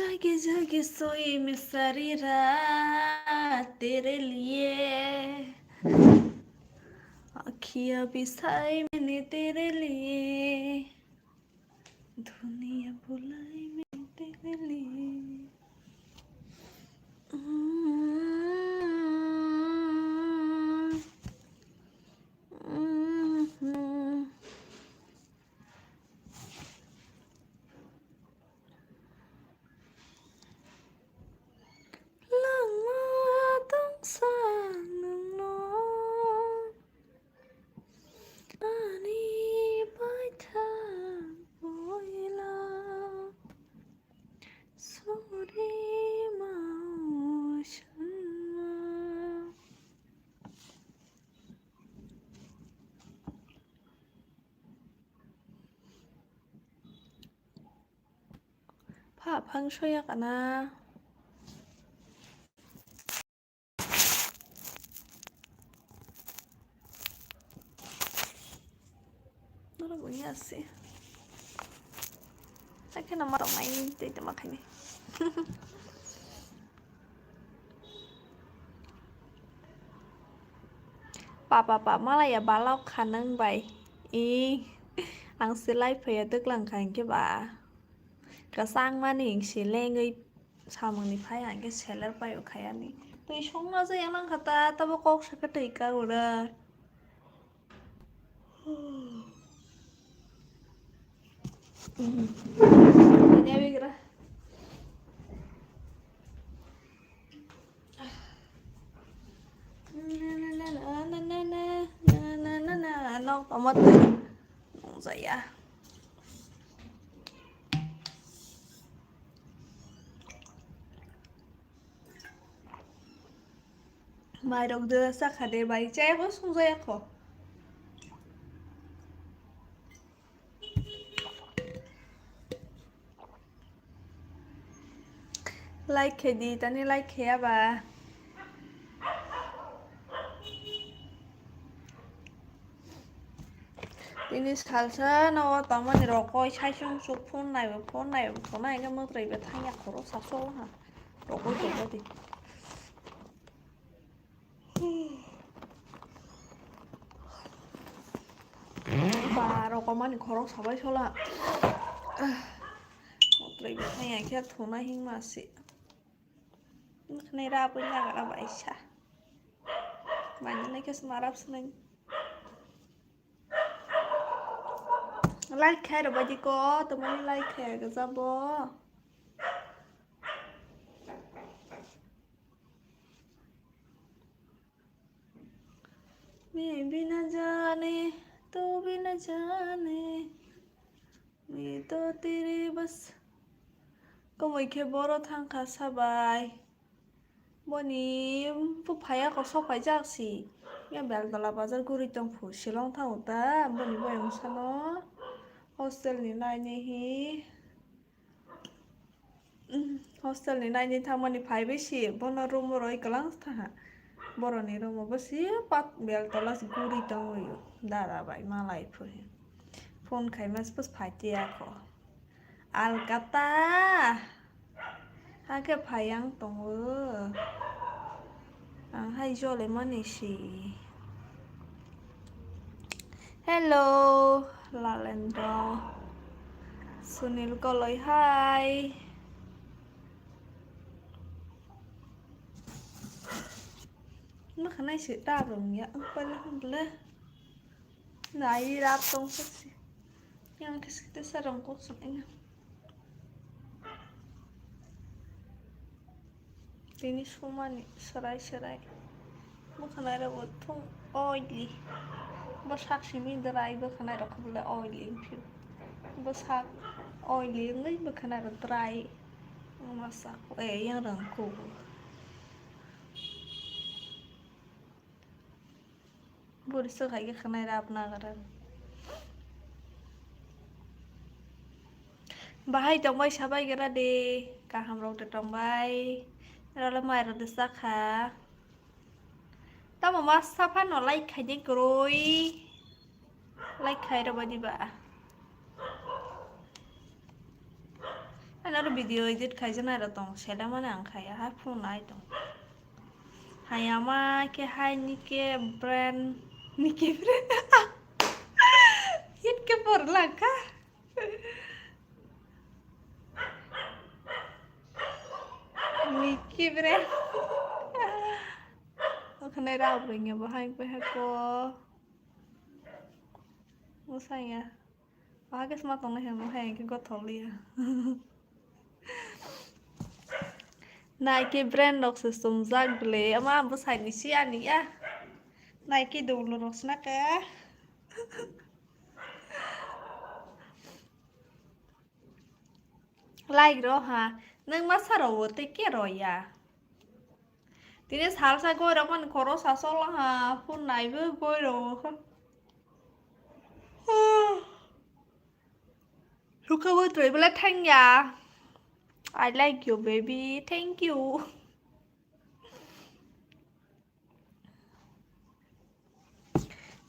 जागे जागे सोई मैं सारी रात तेरे लिए आँखियाँ बिसाई मैंने तेरे लिए दुनिया बुलाई मैंने तेरे लिए 방쇼야 가나 너라 뭐냐 씨 이렇게 남아 많이 되게 막 하네 bà mới là giờ bà lóc khăn nâng vậy ý ăn xí lấy phải tức lần khăn cái bà cả sang mà nè xí lên người sao mà nè phải ăn cái xí lấy phải ở khai ăn nè tôi sống nó sẽ ăn khát ta tao bao cốc sẽ cái tì cả rồi đó nghe biết rồi nó có mất không dậy à mai đầu đưa sắc hạt để bày che với không dậy khổ like đi tani like bà ini salsa nó tao mà rồi coi sai xuống số phone này cái mức này về thay nhạc của nó sắp số hả rồi coi chụp đi bà rồi có mấy khó sắp ấy số là một này về thay nhạc kia thùng này hình mà xị mức này ra với nhà cả vậy chả mà những này cái smart apps này like hay rồi bà chị có tụi mình like hay cái sao bố मैं भी न जाने तू भी न जाने मैं तो तेरे बस có mấy cái bó thang khá xa bài bữa ní phụ phải có số phải chắc gì nghe bé là bà rất guri trong phủ xí long thang ta bữa ní bởi ông sao nó hostel ní này nhỉ hostel ní này nhỉ thang mà ní phải biết gì bữa nó room rồi cái lăng thang bữa ní room bữa xí bắt bé là guri trong rồi đã vậy mà lại phải phone khai mà bớt phải tia khó Alkata Hake payang tongu Ang hai jo le manishi Hello Lalendo Sunil có lời hai nó khả năng sẽ đáp rồi nhá quên không lẽ này đi đáp tông sắc gì nhưng cái sao đồng cốt sẵn anh ini semua nih serai-serai bukan ada botong oily bersak sini dry bukan ada kebelah oily bersak oily ini bukan ada dry masak yang rangku boleh sekali kena ada apa nagaran bahai trong bay sabai gara de cả ham rong trong bay rồi là mày rồi được sắc hả tao mà mát sao phát nó like hay những rồi like hay đâu bao nhiêu bà Another video edit kaizen ada tong seda mana ang kaya hai phone ai tong hayama ke hai nike brand hit ke por laka nike brand okhane rao bringe bahai ko musaya bahage smart tong na hemo hai ke go tholi Nike brand rok se sumjak ble ama ambo sai ni si ani ya Nike dulu rok snack ya like ro ha nang masa ro te ke ro ya Tini salsa goi ro man koro sasol ha phun nai bu goi ro Luka wo tui bla thang ya I like you baby thank you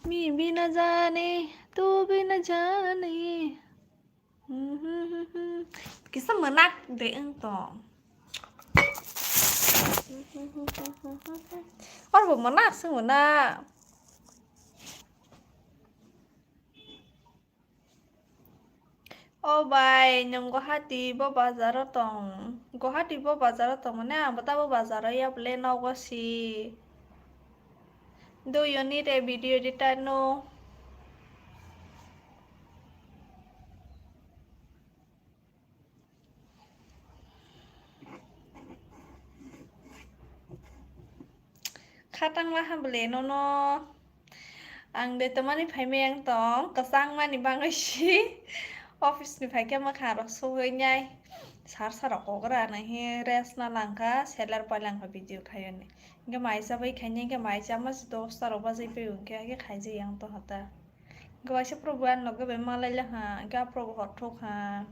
मी भी न जाने तू भी न जाने Kisah menak deh entong Orang menak sih menak Oh bài nhung có hát đi bố bazar tong có hát đi bố bazar tong nè bata bố bazar ya lên đâu có gì Do you need a video editor no Khatang lah hambele no no Ang de temani phai meng tong kasang mani bangai shi Office ni phai kya makharo so hoi nyai Sar sar ko gra na he res na langka seller pa langka video khayo ni Nga mai sa bai khanye nga mai cha mas dos tar oba jai pe un kya ke khai je yang to hata Nga wa se probuan no ga be malai la ha ga probu hot thok ha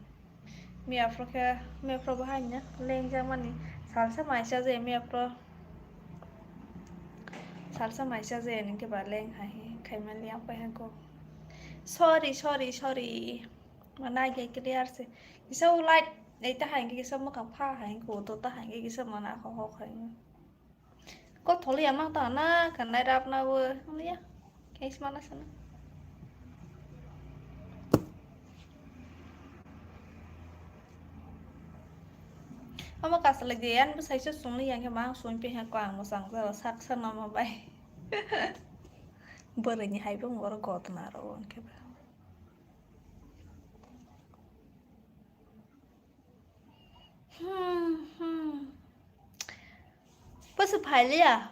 Mi afro ke mi probu hanya leng ja mani sar sa mai cha je mi afro Salsa mai cha je ni ke ba leng ha he khai man liang pa ha ko Sorry Mana ge clear se Isa ulai Đây ta hành cái sâm mà cầm pha hành của tôi ta hành cái sâm mà nào khó khó hành có thổ liam mang tao na cần đại đáp na vừa không nhá cái mà nó sao ông mà cả sợi dây anh bữa say chút xuống liền cái mang xuống bên hàng quàng một sáng giờ sắc sân nó mà bay bữa này hay bữa ngồi gọt nào rồi cái Bớt phải li à?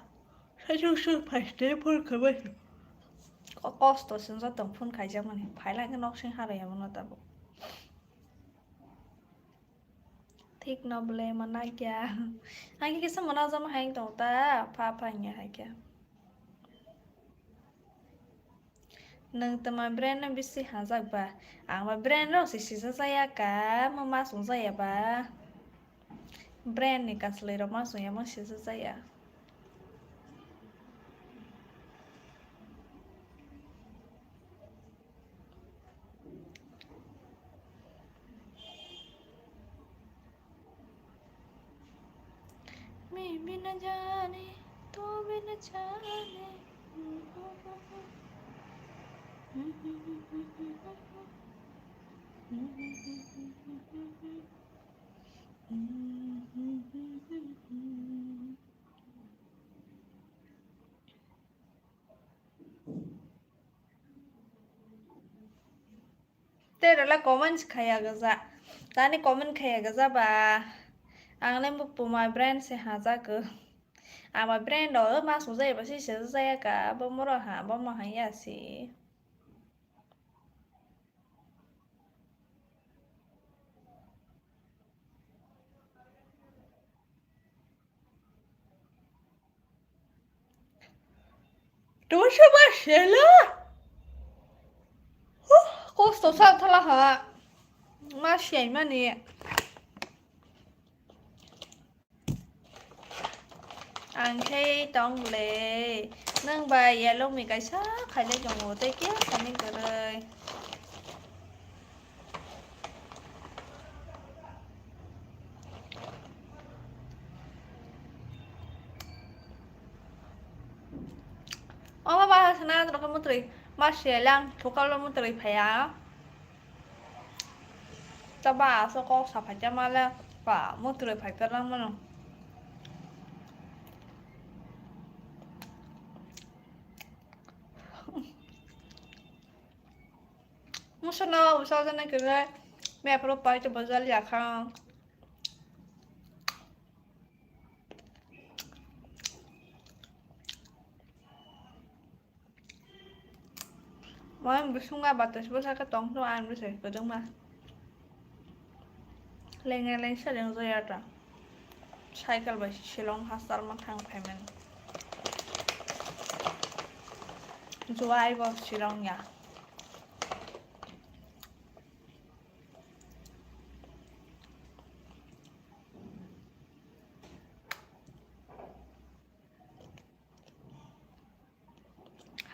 Sao chú phải để phun cái vậy? Có cost sinh ra tổng phun khai cho mình phải lại cái nóc sinh hai này mà nó tập. Thích nó ble mà nãy kia. Anh cái sao mà nó dám hành tổng ta pha nhà hay kia. Nâng tầm brand nó biết gì hả giặc bà. Mà brand đó sẽ ra cả mà xuống ra bà. Brand này cả sợi đó mà xuống mà sẽ ra मैं भी न जाने तू भी न जाने Thế đó là comment khaya gaza. Tani comment khaya gaza ba. Ang lên một bộ my brand sẽ hạ ra cơ. Mà brand đó mà số dây bác sĩ sẽ ra cả bao nhiêu rồi hả bao nhiêu hay à xí. Đúng chưa bác sĩ là cô số sao thật là hả mà sĩ mà nè Anh thấy trong lệ nâng bài ya lúc mình cái xác hay lấy chồng ngủ tay kia phải mình cả đời sana terus menteri masih lang tukar menteri paya coba soko siapa jamala pak menteri paya terang mana musuh nawa usah sana kira mẹ perlu paya coba jalan ya kan Mọi người xuống ngay bật tới cái tông nó ăn với cái đúng mà lên nghe lên sẽ lên rồi ra cycle by Shillong hasar mang thang payment July vào Shillong nhà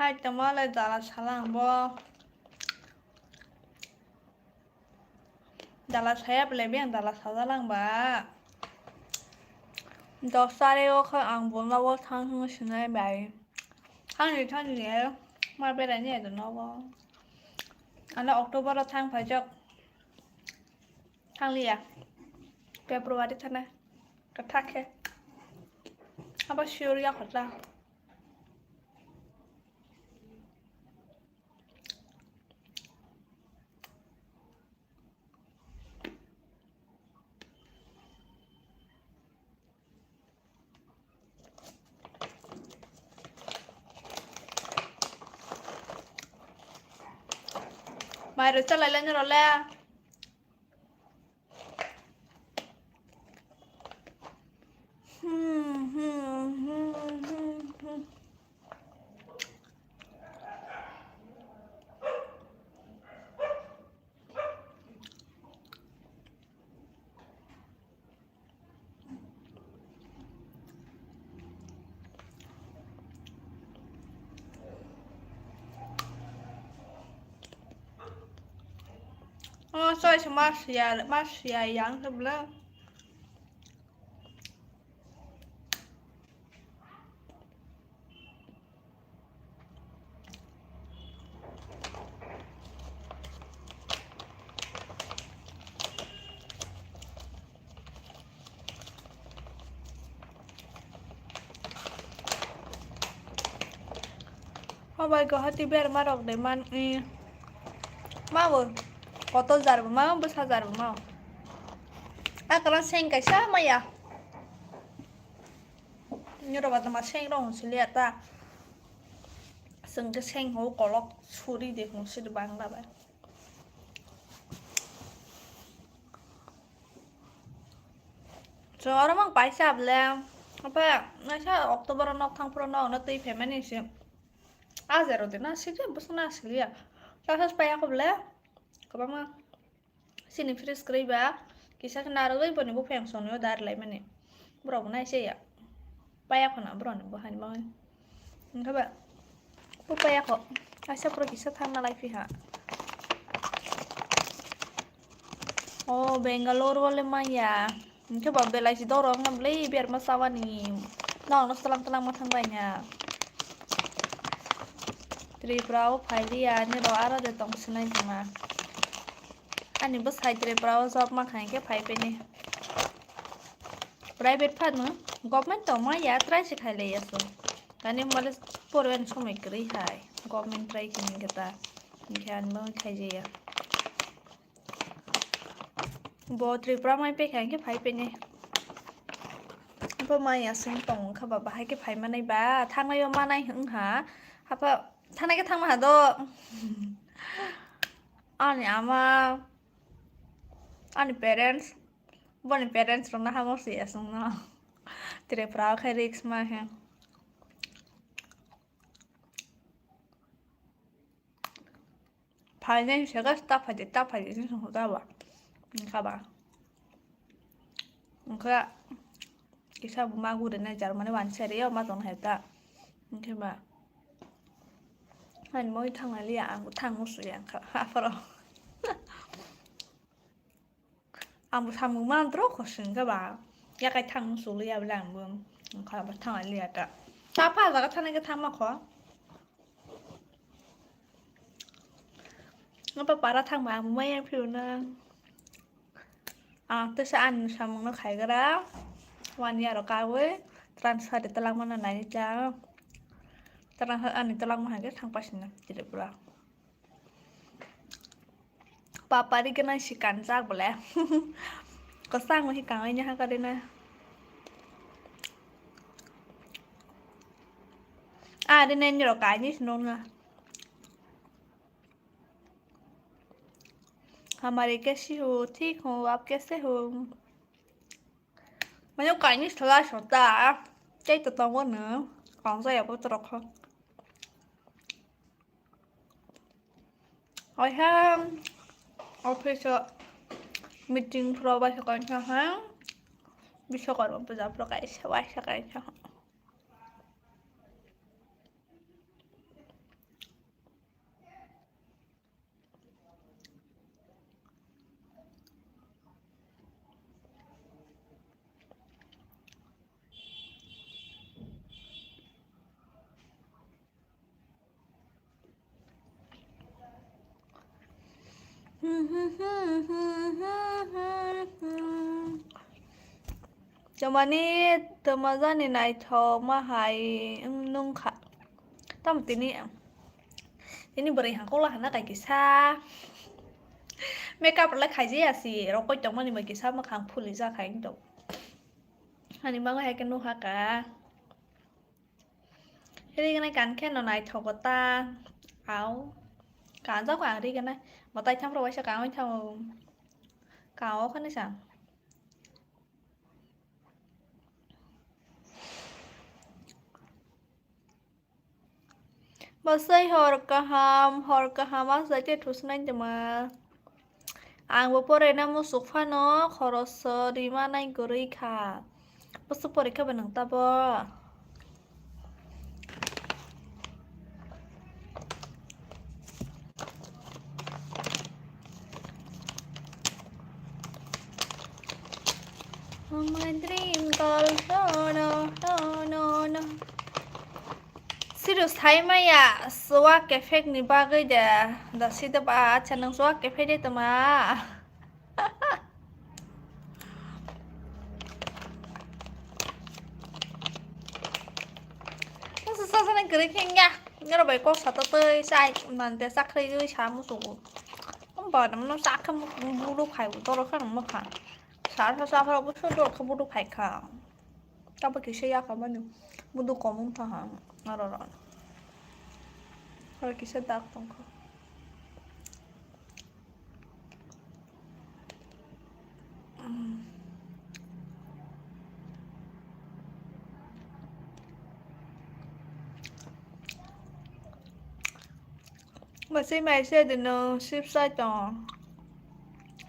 hai tấm lại Dallas salang bo Dallas saya beli biang Dallas salang ba Đó sare ô khơi ăn bún là vô thang hương xin này bài thang gì mà bây giờ nhẹ tụi nó vô anh là October là thang phải cho thang lià February thang này cái thang kia apa sure ya khotla Mày rồi cho lại lên cho nó le Soy Masia yang sebelah Oh my god, hati biar marok deh man mau foto jar mau besar jar mau karena sen cái sao mà ya như là bạn mà sen đâu không xử lý ta sừng cái sen hố có lọc xù đi để không xử lý bằng là vậy rồi orang mang pai sab lah apa nasa Oktober nok thang pro nok nanti payment sih zero deh nasi deh bos nasi liya saya supaya aku bela kau mah sini free skriba kisah kenara gue bani bu payang sonyo dar lai mana bro nai sih ya payah aku nak bro nih bahan banget enggak ba bu payah kok asa pro kisah thang na live ha oh Bangalore wale maya coba bela si dorong ngambil biar masawa nih no telang-telang matang banyak Tri prao phai dia ni ro ara de tong sinai jama ani bus hai tri prao job ma khai ke phai pe ni private phan no government to ma ya try se khai le yaso tani male porven somai kri hai government try kin kata khan ma khai je ya bo tri prao mai pe khai ke phai pe ni po ma ya sing tong kha ba hai ke phai ma nai ba thang ai ma nai hung ha hapa thằng này cái thằng mà đó anh ama anh parents bọn parents rồi nó không có gì xong nó thì để bảo khai risk mà ha phải nên sẽ có tap phải để xong rồi ba các bạn cái sao mà gue đến này chả mà nó bán xe đấy mà tổng hết ta các bạn anh mới thằng này lià một thằng một sợi anh ha phải không anh một thằng một man rất khó sinh các bạn ya cái thằng một sợi lià làm bơm khai một thằng này lià ta sao phải là cái thằng này cái thằng mà khó nó bà ra thằng bà mấy em phiêu nè tôi sẽ ăn xong nó khai cái đóวันนี้เรากายเว้ยตรันสาเดตลังมันไหนจ้าตรันอันนี้ตลังมันหายก็ทางปัสนะจิตเปล่าปาปาดิกันนั่งชิกันจากไปแล้วก็สร้างมาที่กลางไอ้เนี่ยฮะก็ได้นะได้เน้นเรากายนี่สนุนนะहमारे कैसी हो ठीक हो आप कैसे होมันยังไก่นี่สลายสตาใจตัวตรงว่าเนื้อของใจแบบตรอกเขาเอาแค่เอาเพื่อจะmeeting provide sekarang cahaya bisa kan memperjabrak kayak sewah sekarang cahaya Cuma ni teman ni naik thau mahai nung kha tam ini beri hangko lah na kayak kisah makeup lah khai gì sih rokok cuma ni bagi kisah mak hang full isa khai itu hani bang hai kan nuha ka ini kan kan khen nó naik thau kota áo cả rất là đi cái này mà tay thăm rồi sẽ cáo thâu cáo cái này sao Masih horkaham asa je terusnan cuma ang bopore na musuk fano khoros di mana gori kha musu porikha benang tabo my dream girl no Serius thấy mày à, số cái phép này ba cái đã xin tập chẳng能số cái phép đấy tao mà. Nó sao sao này cứ khen nha, nhớ là bài cô sao tao tơi sai, mà để sắc đi chơi chả một số, không bảo nó sắc không bù đúc phải của tao nó khác nó mất hẳn, sao phải là bút số không bù đúc phải cả, tao bây giờ xây cả bao nhiêu, bù đúc có mông thằng hả, rồi Kalau kisah tak tongko. Mà xin mày xe thì nó ship sai cho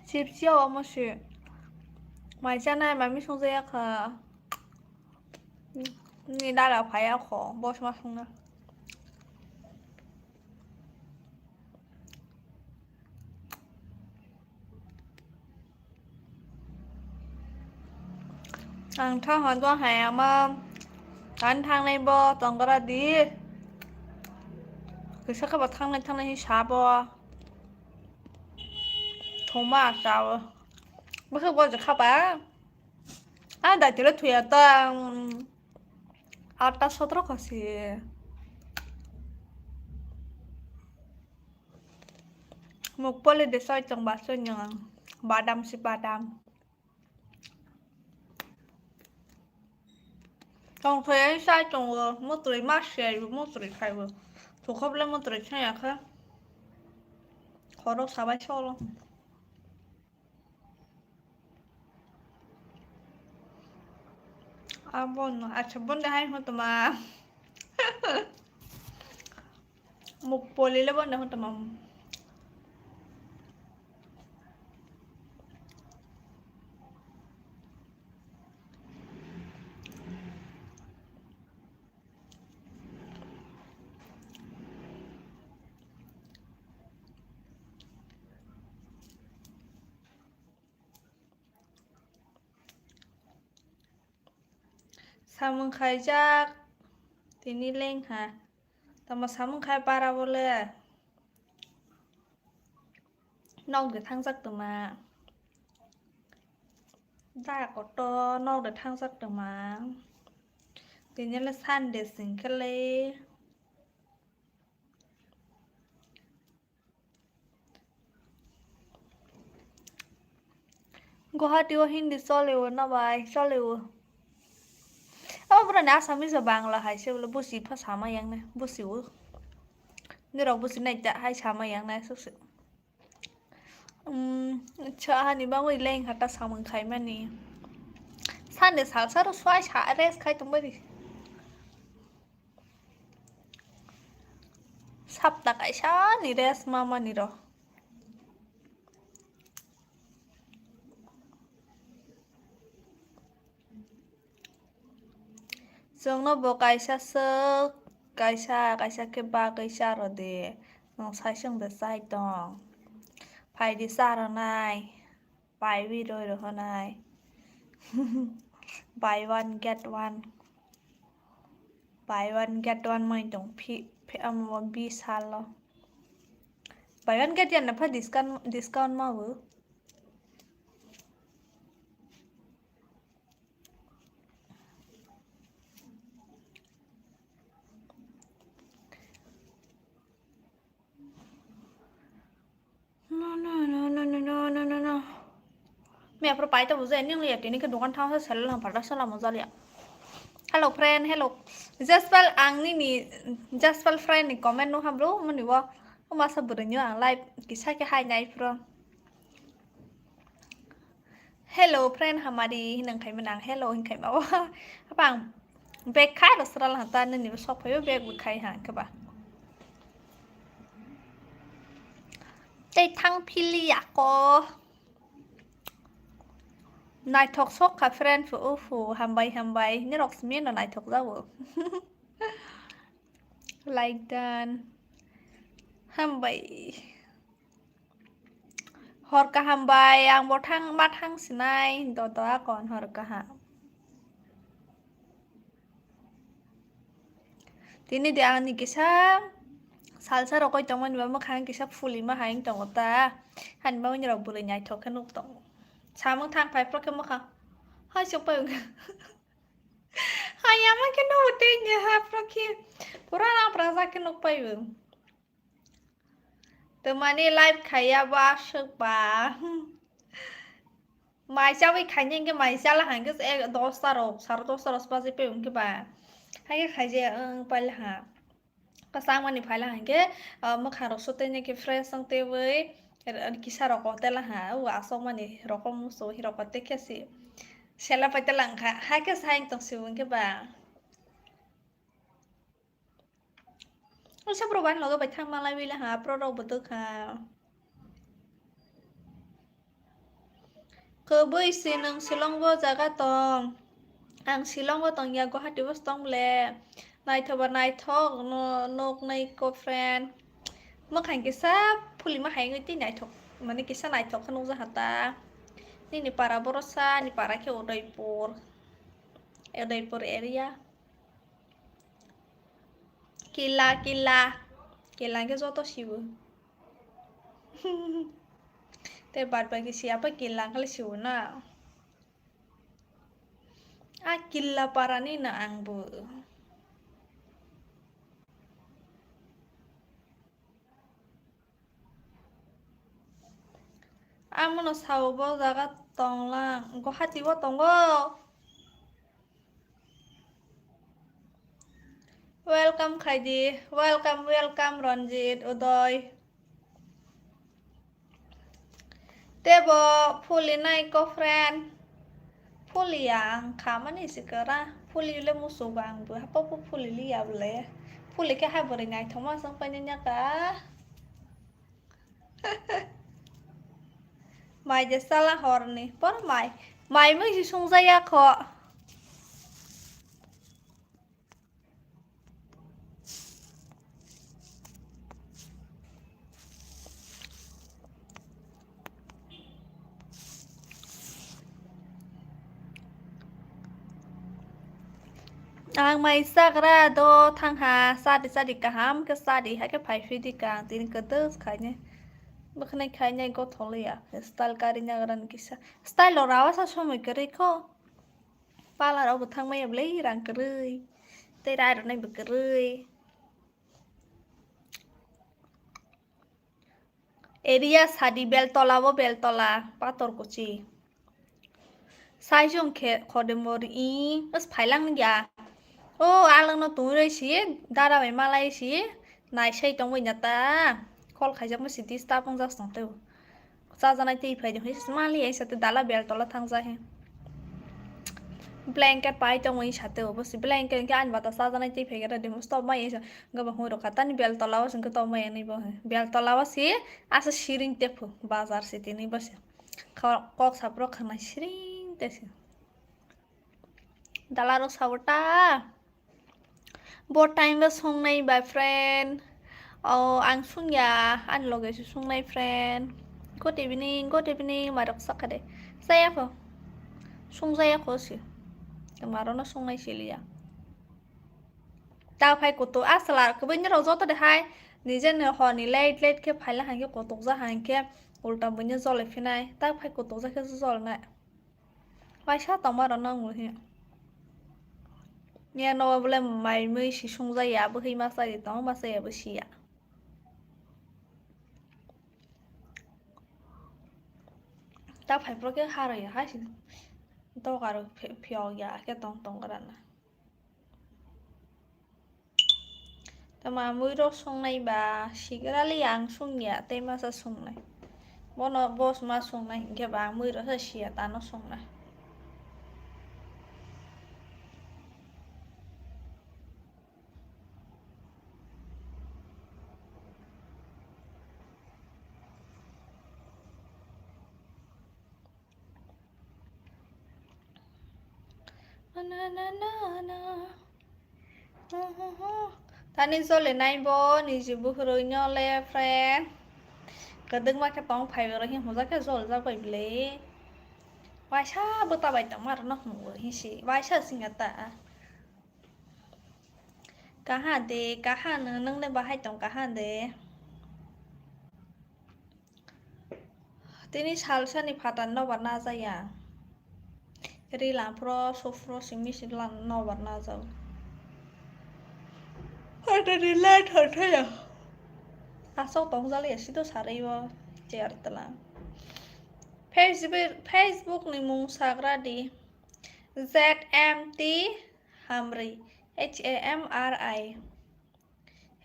ship siêu mà ship mày cha này mày mới không dễ à你大了排要考，不什么送的。ถ้าหอนก็หายมาการทางในบ่ต้องกระดีคือสักแบบทางในที่ช้าบ่โทรมาเจ้าไม่คือบ่จะเข้าไปได้จะเลือกถุยตอนatas otro kasih mukpole desa cang baso yang badam si badam trong thời sai trong một tuổi mát xe một tuổi khai vừa thuộc khớp lên một tuổi chơi à khá khó đâu sao bay cho luôn bon bon dah hai hon tama mukpole le bon dah hon tama Samung kajak tini leng ha tama samung kai para boleh nong để thăng sắc từ mà da có to nong để thăng sắc từ mà thì nhớ là san để sinh cái lê Guwahati wa Hindi solewo na bai solewo apa pernah na Assamese Bangla hai se bole busi phasa ma yang na busi wo ni ro busi nai ja hai sama yang na su cha hani bang oi leng hata samang khai mani san de sal sar swai cha res khai tum bari sap ta kai sa ni res mama ni ro Song no bo kaisa sơ kaisa ke ba kaisa ro de no sai song de sai tong phai đi xa rồi này bài video rồi hôm nay buy one get one mình tổng phi một bi xa lo buy one get one là phải discount mà vừa no mẹ pro pai tao vừa nhưng liệt thì cái đồ thao sẽ làm phải rất là mजा liệt hello friend hello just spell ang ni just spell friend ni comment no ham bro mình đi không mà sao bữa nhớ ang live kisah cái hai ngày pro hello friend Hamari nang khai menang hello hình khai bảo các bạn bag khai là sao là ta nên nhiều shop phải bag bag khai hàng các bạn đây thăng pili à cô nai thọc sốc cả friend phụ hàm bay nhớ đọc miếng là nai thọc ra vừa like that hàm bay hor cả hàm bay ang bot hang mat hang sinai đó còn hor cả hàm tini dia ang ni kisah salsa rokoi tongman ba makhang kisah fuli ma haing tongota han ba ni rok bule nyai thok khanuk tong samang thang phai pro kem makha hai chụp bừng hai ama cái nô tin nhà ha pro kia pura na prasa cái nô pai bừng từ mà đi live khaya ba sức ba mai sao với khai nhanh cái mai sao là hàng cái sẽ dos saro spasi pe cái bà hay cái khai gì pai là ha cái sang mà đi phải là hàng cái mà khá rốc số tên cái fresh sang tê với kisah rokok teh lah ha wa asong mani rokok musuh rokok teh ke si sela pa telang kha ha ke saing tong siwung ke ba sa proban lo ba thang malai wi la ha pro ro betul kha ke bui sinang silong bo jaga tong ang silong bo tong ya go hati bos tong le nai thoba nai thok no nok nai ko friend mất hành cái sáp puli mà hành người tin này thuộc mà cái sa này thuộc không ra hata ni para borosa ni para ke Udaipur area kila cái gió to siu te bad bagi siapa kila kali siu na kila para ni na ang bu amono sao bo jaga tong lang go hati bo tong go welcome Khaidi welcome Ranjit Udoy tebo puli nai ko friend puli yang khama ni sikara puli le musu bang bu apa puli li ya bole puli ke ha bore ngai thoma sang panya ka mai je salah horni por mai mới chỉ sung ra kho ang mai sakra do thang ha sa di kaham ke sa di ha ke phai phi di kang tin ke tơ khai ne Baknai khanya go tholia style karinya garan kisa style rawa sa somoy kare ko pala raw thang mai ablei rang kare te rai ro nai bakare area sadi beltola bo beltola pator kuchi sai jong khe khodemor I bas phailang ya o alang no tu rei si dara bai malai si nai sei tong bai nyata khol khaijak ma city star pong jak song teu cha janai tei phai jong his mali ai sate dala beltola thang ja he blanket pai tong bai sate o bas blanket ke an bata sa janai tei phai gara dem stop mai ai ga ba hoi ro khata ni beltola was ke to mai nei bo beltola was si asa shiring te phu bazar city nei bas kok sapro khana shiring te si dala ro sabota bo time ba song nai by friend ang sungya an loge su sung nai friend good evening marok sakade saya pho sung saya ko si tamaro na sung nai silia ta phai ko to asala ko bin ro zo to de hai ni jen ho ni late ke phai la han ke ko to za han ke ulta bin zo le finai ta phai ko to za ke zo na wai sa tamaro na ngu he nghe nói là mày mới chỉ sung ra ya bữa khi mà sai thì tao mà sai bữa xí à tao phải bữa cái hà rồi hả chứ tao cả rồi phiêu ya cái tông cái đó tao mà mới đó sung này bà xí cái đó liang sung ya tao mà sao sung này bố nó bố mà sung này cái bà mới đó là xí ta nó sung này Tani zole nai bo ni jibu huru nyole friend kadang ma ka tong phai ro hi hoja ka zol za bai ble wai sa bu ta bai tong mar no hu hi si wai sa singata ka ha de ka ha nang le ba hai tong ka ha de tini sal sa ni phatan no barna za ya ri la pro sofro simi silan no barna za ada di light hotel ya asal tong za le si to sare yo cher tala Facebook ni mung sagra di ZMT Hamri HAMRI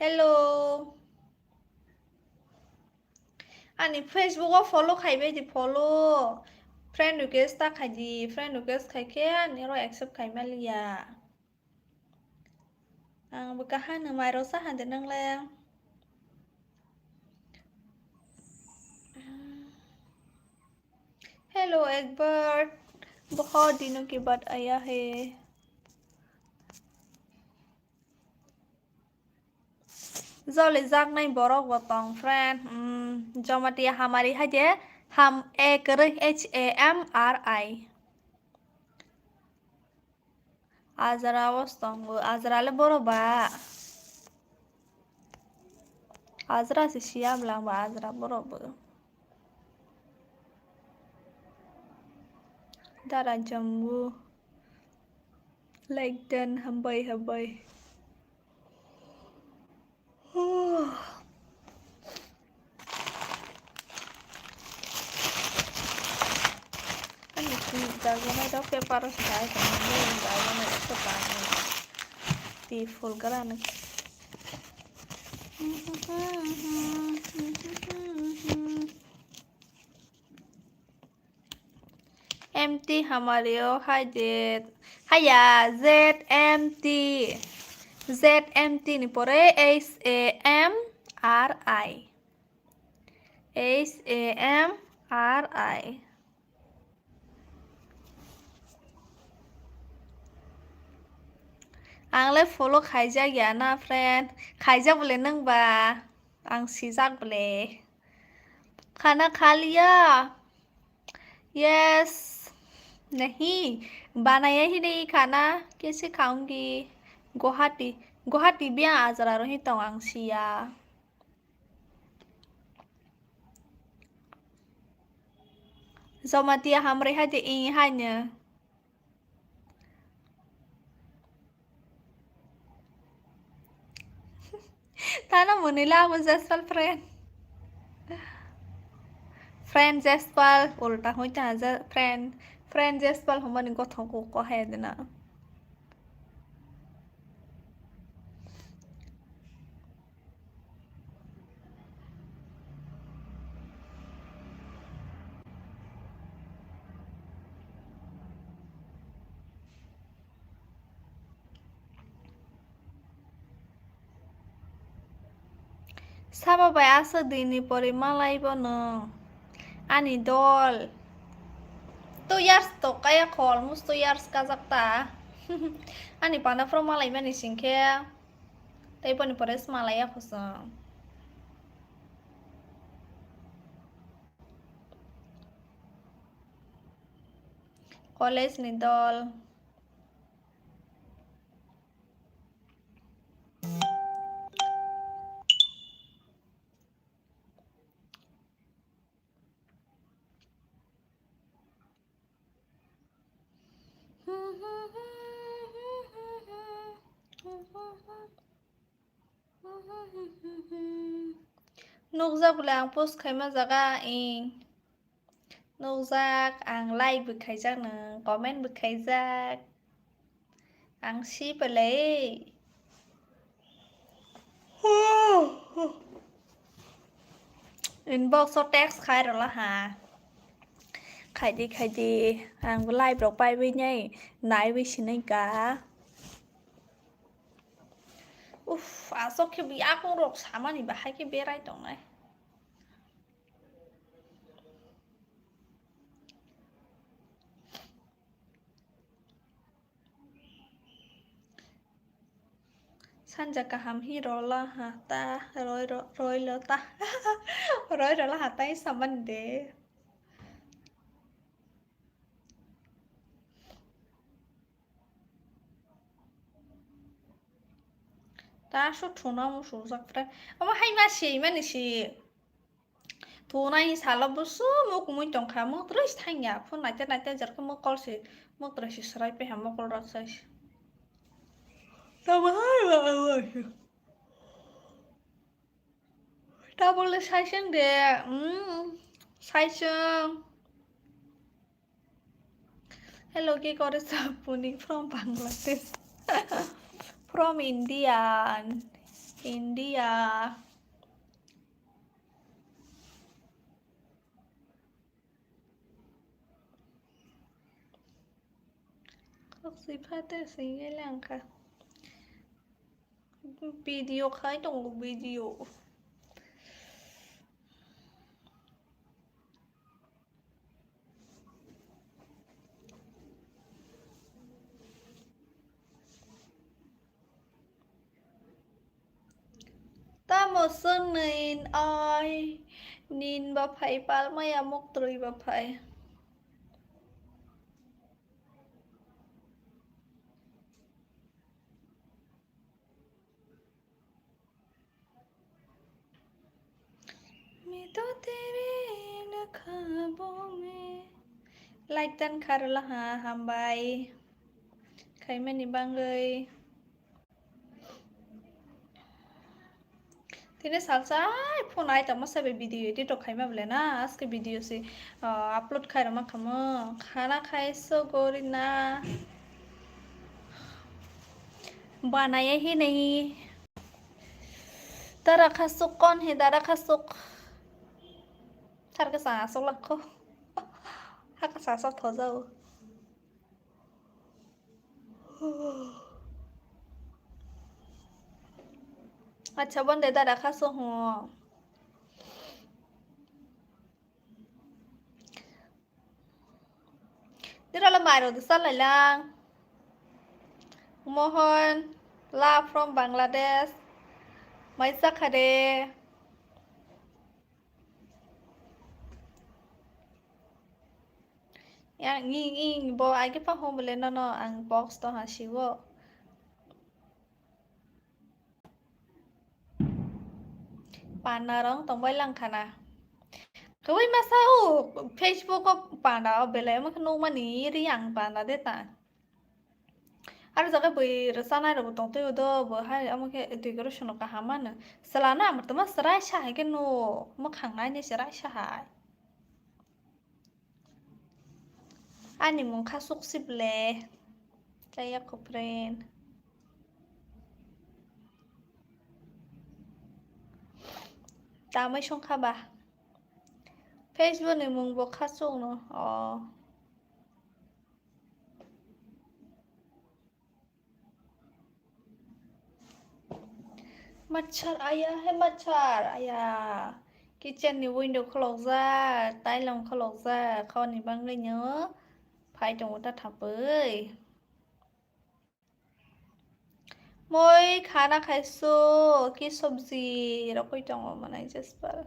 hello ani Facebook ko follow khaibe di follow friend request ta khai di friend request khai ke ani ro accept khai malia ang bakahan na mai ro sa han de nang le hello Ecbert बहुत दिनों के बाद आया है जले जाग नहीं borok watong friend jamatia hamari haje ham e kere HAMRI azra wastong azra le boro ba azra si siam lang ba azra boro ba dara jambu like dan hambai Ani dago na daw kaya para sa tayo kung ano yung dago na ito paano di full garana MT hamario hajet haya ZMT ni pore HAMRI ang le follow khaijak ya na friend khaijak bole nang ba ang sijak bole खाना खा लिया yes नहीं बनाया ही नहीं खाना कैसे खाऊंगी गुवाहाटी बिया आजरा रही तो आंसिया Jamatia Hamari hai thì in hai nhờ. Ta nó muốn nila một Jespal friend. Friend Jespal, ulta hoi ta friend. Friend Jespal homa ni gothong ko hai na. Sama bayasa dini pori malai bono. Ani dol. 2 years to kaya almost 2 years kazakta. Ani pana from malai mani singke. Tapi poni pores malai aku sa. College ni dol. Nukzak lang post kay mazaga in. Nukzak ang like bực khaijak nang comment bực khaijak. Ang si palay. Inbox so text khai rồi là hà. Khai đi. Ang like bọc bay với nhây. Nãy với xin anh cả. Uff, so khi bị ác cũng rộp xả mà nì bà hai cái bê rai tổng này. Sanja kaham hiro la ha ta roi lo ta. Roi rồi là hà tay saman de. Ta số thuna mo số giặc friend. Ama hay mà xì. Thuna hi sala busu mo kumun tong kha mo terus thanya phone nai ta jar ko mo call si mo terus si sarai pe ham mo call rak sai. Ta bahai ba. Ta bole sai sang de. Sai sang. Hello ki kore sa puni from Bangladesh. From India. Khóc gì phát thế gì cái làng cả. Video khai trong một video. Ta một xuân nhìn oi. Nhìn bà phải bà mày một tuổi bà phải. मैं तो तेरे ख्वाबों में. Like tan khar la ha hambai. Khai mani bangơi. Tine salsa phone ai tama sabe video edit khai ma bole na aske video se upload khai rama khamo khana खाइसो गोरी ना बनाया ही नहीं तारा खसुक कौन है तारा खसुक थार का सांसों लखो हा का सांसों थो जाओ अच्छा बंदे तारा खसुक हो Dira la maro de salalang Mohan La from Bangladesh Maisa khade yang nging bo ai cái phát hôm lên nó ăn box to ha siwo panarong tong bai lang khana Kawai masau Facebook ko panda bele mak no mani riang panda deta. Ar jaga bai rasana ro tong to do bo hai amake decoration ka hamana. Salana amartama sarai sha hai ke no mak hangai ne sarai sha hai. Ani mong kasuk sible. Kaya ko friend. Tamay siyong ka ba? Facebook ni mong bo kasuk no. Oh. मच्छर आया है मच्छर आया kitchen नि window खोलक जा ताइलं खोलक जा खावनि बांगलायनो phi दङ दा थाबै মই खाना खाइছো कि सब्जी रखै दङ मनाइ जसपर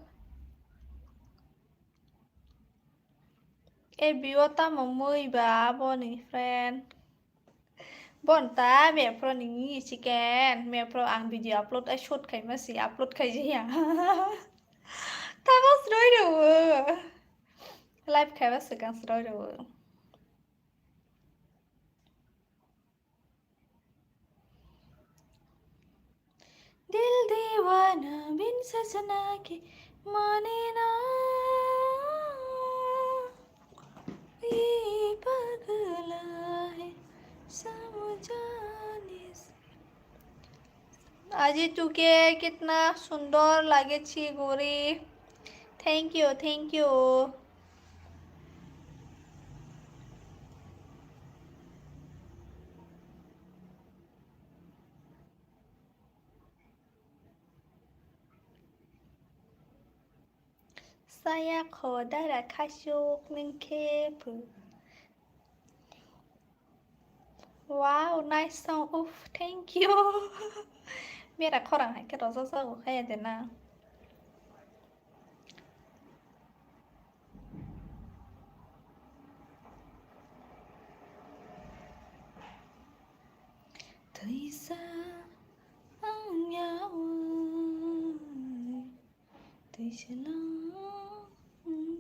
ए बिवता ममै बा बनि friend bonta mẹ pro ni chicken mẹ pro ang video upload ai shoot khai ma si upload khai ji ya ta ba sroi do live khai ba se kan sroi do दिल दीवाना बिन सजना के माने ना ये पगला है समझाने से আজি তোকে कितना सुंदर लागेछि गोरी thank you Saya khổ kasuk ningkepu. Wow, nice song. Oof, thank you. Mira khorang hai ke rosa sa ko khaya dena. Thaisa ang yaw. Thaisa lang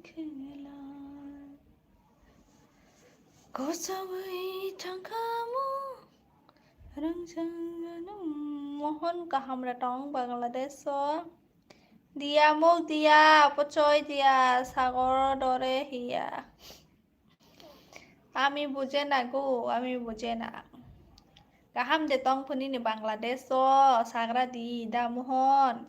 khela. Ko sabai thang kamu. Mohon ka hamra tong Bangladesh dia mok dia pochoy dia sagor dore hiya ami buje na go ami buje na kaham de tong phuni ni Bangladesh sagra di da mohon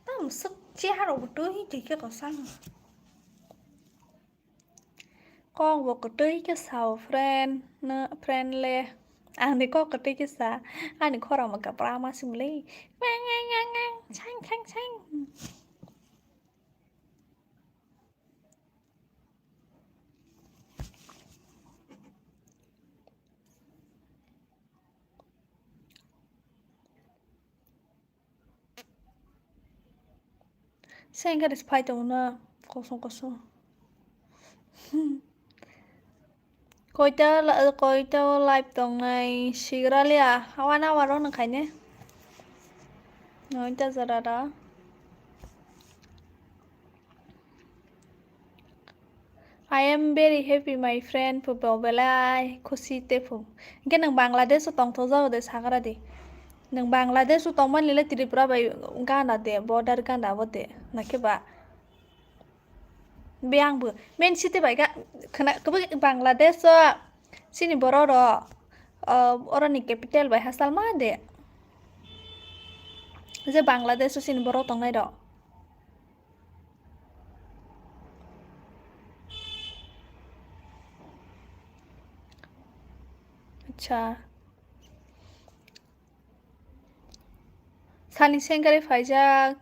tam sức che ro tui thì cái có sang con vô cái tui cái sao friend na friend le anh đi có cái tui cái sa anh đi khó ra mà gặp ra mà sim le ngang chang Sen ka despite na kosong koita live tong này sigralia hawana waro na khaine noita zarara I am very happy my friend pu belai khushi te pu ke nang Bangladesh tong tho jaw de sagra de nang Bangladesh tong man lele Tripura bai gana de border gana bote na ke ba Biangbu men city bai ga khana ko Bangladesh sini bororo orani capital bai hasal ma de je Bangladesh sini boro tong nai do acha sani sengare faija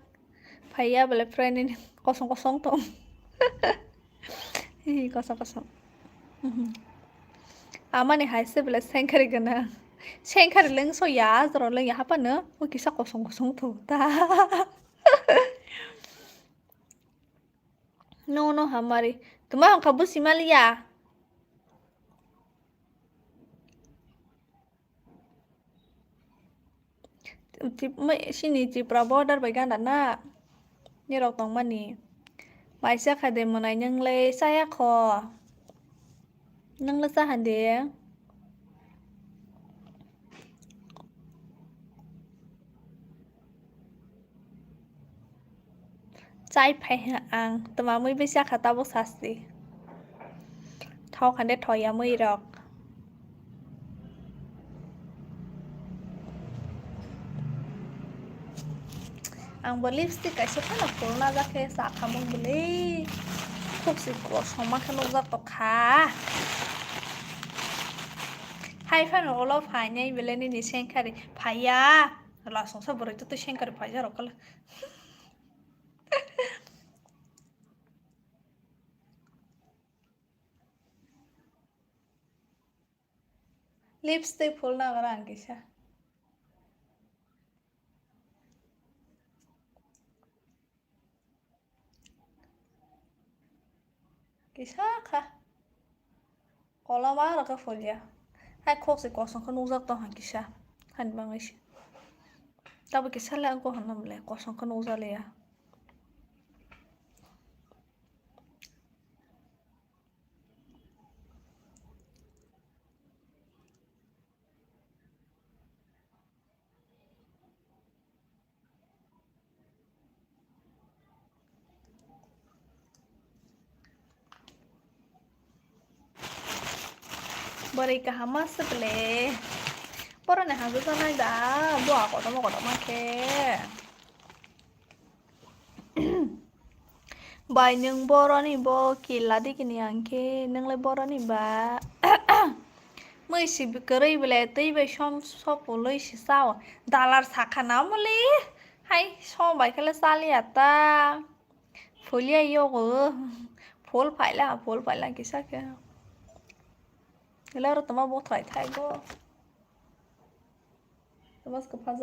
faiya bele friend ni kosong tong kosong amane haise bele sengare gana sengare leng so ya zoro leng ya pa no o kisa kosong to ta No, Hamari. Tuma ang kabu si Malia. Sini Tripura border by ganda na. Nirok tong mani. Mai sa khade monai nyang le saya kho. Nang la sa hande. Chai phai ang tuma mui bisa khata bo sasti. Thau khande thoya mui rok. Ang bo lipstick ay sa kana purna za ke sa khamong bule. Khuk si ko soma khano za to kha. Hai phan ro lo phai nhai bele ni sen khari phaya. La song sa bore to sen khari phaya ro kala. Lipstick phulna gara ang kisa. Kisa kha. Kola ma ra ka folya. Hai khok si ko song khano za to hang kisa. Han bangish. Tabu kisa la ang ko hanam le ko song khano za le ya. Bari ka hamas ple. Pora na hagu sa na da. Bua ko to ma ke. Bai nung boro ni bo kila di kini angke nung le boro ni ba. Mới chỉ bị cười bile tây về xong so phụ lôi chỉ sao Dollar saka nào mà li hay so bài cái là sao li ta phụ li yêu của phụ phải là cái sao kia cái là tao mà bố thay thay go tao mà có phá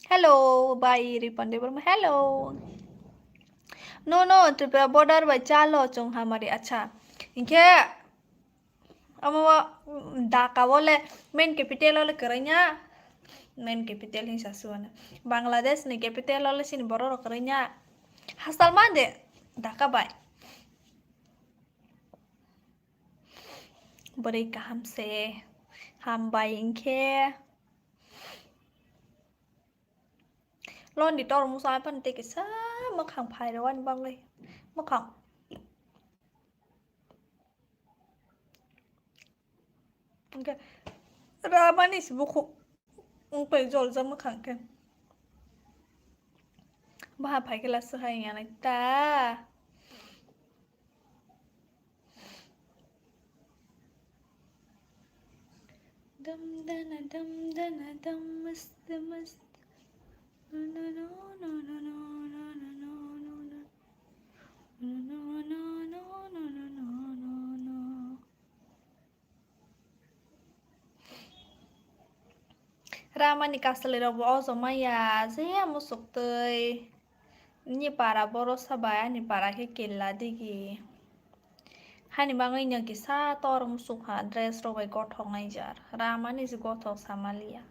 hello bye रिपंडे पर hello no Tripura border बचा लो चुंग हमारी अच्छा इनके अब वो ढाका बोले main capital वाले करेंगे मेन कैपिटल ही सासुआना बांग्लादेश ने कैपिटल वाले सिन बरो करेंगे हसल मान दे ढाका बाय बड़े काम से हम बाय इनके lon di tor musai pan te kisa makhang phai rawan bang le makhang okay ramani sibukhu pe jol za makhang ken ba phai ke la sa hai ya nai ta dum dana mast Rama ni kasali rabu ozo maya zia musuk tei ni para boros sabaya ni para ke killa digi hani bangai nya kisa tor musuk ha dress ro bai gothong nai jar Rama ni si gothong samalia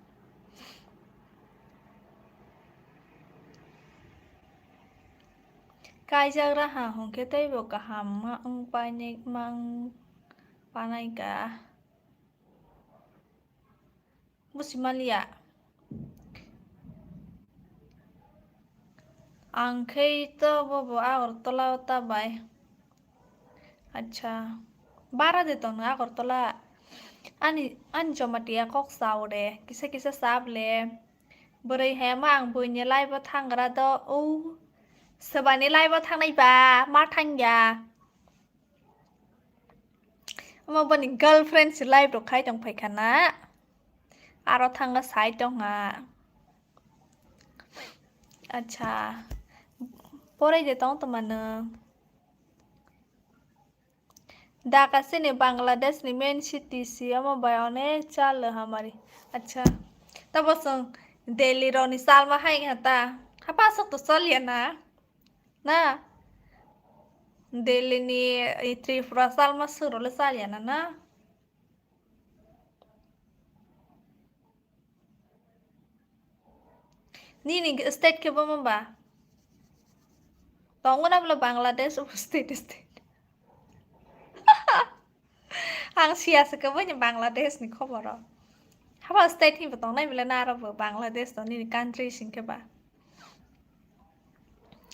kai jagra ha hong ke tei bo ka ham ma ang pai ne mang panai ka musimalia आंखें तो वो আগরতলা তা by আচ্ছা 12 দেতো না আগরতলা আনি জমাটিয়া cock সাউরে কিসে কিসে সাবলে বरै হেমা আं বইনে লাইবা थांग्रा द औ सोबानि लाइबा थांनाय बा मा थांया मा बनि गर्लफ्रेंड सि लाइब द खाइ दं फाइखाना आरो थांगा साइड दंहा अच्छा फरायदो तमानो ढाका से ने बांग्लादेश नि मेन सिटी सी ama बाय अनेक चाल हमारी अच्छा ta bosong daily roni salma hai hata hapa sok to soliana na daily ni trifra salma surole saliana na ni state ke bomba tongo na bla Bangladesh state ang sia se ke banya Bangladesh ni Kokborok hapa state hi batong nai bla na ro Bangladesh to ni country sing ke ba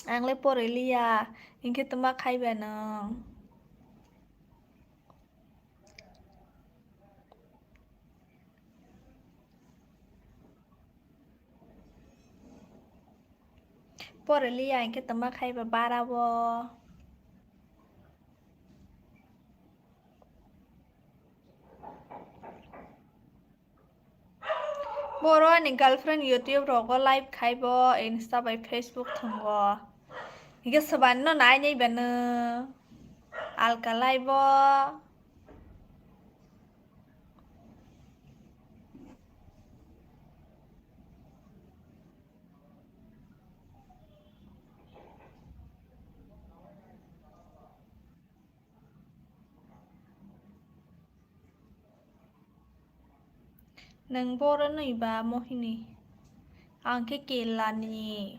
ang le porelia inke tuma khai ba nang porelia inke tuma khai ba barabo boro ni girlfriend YouTube ro go live khai bo Insta by Facebook thongo ige saban no nai nei bana alka live bo nang boro nei ba mohini angke kelani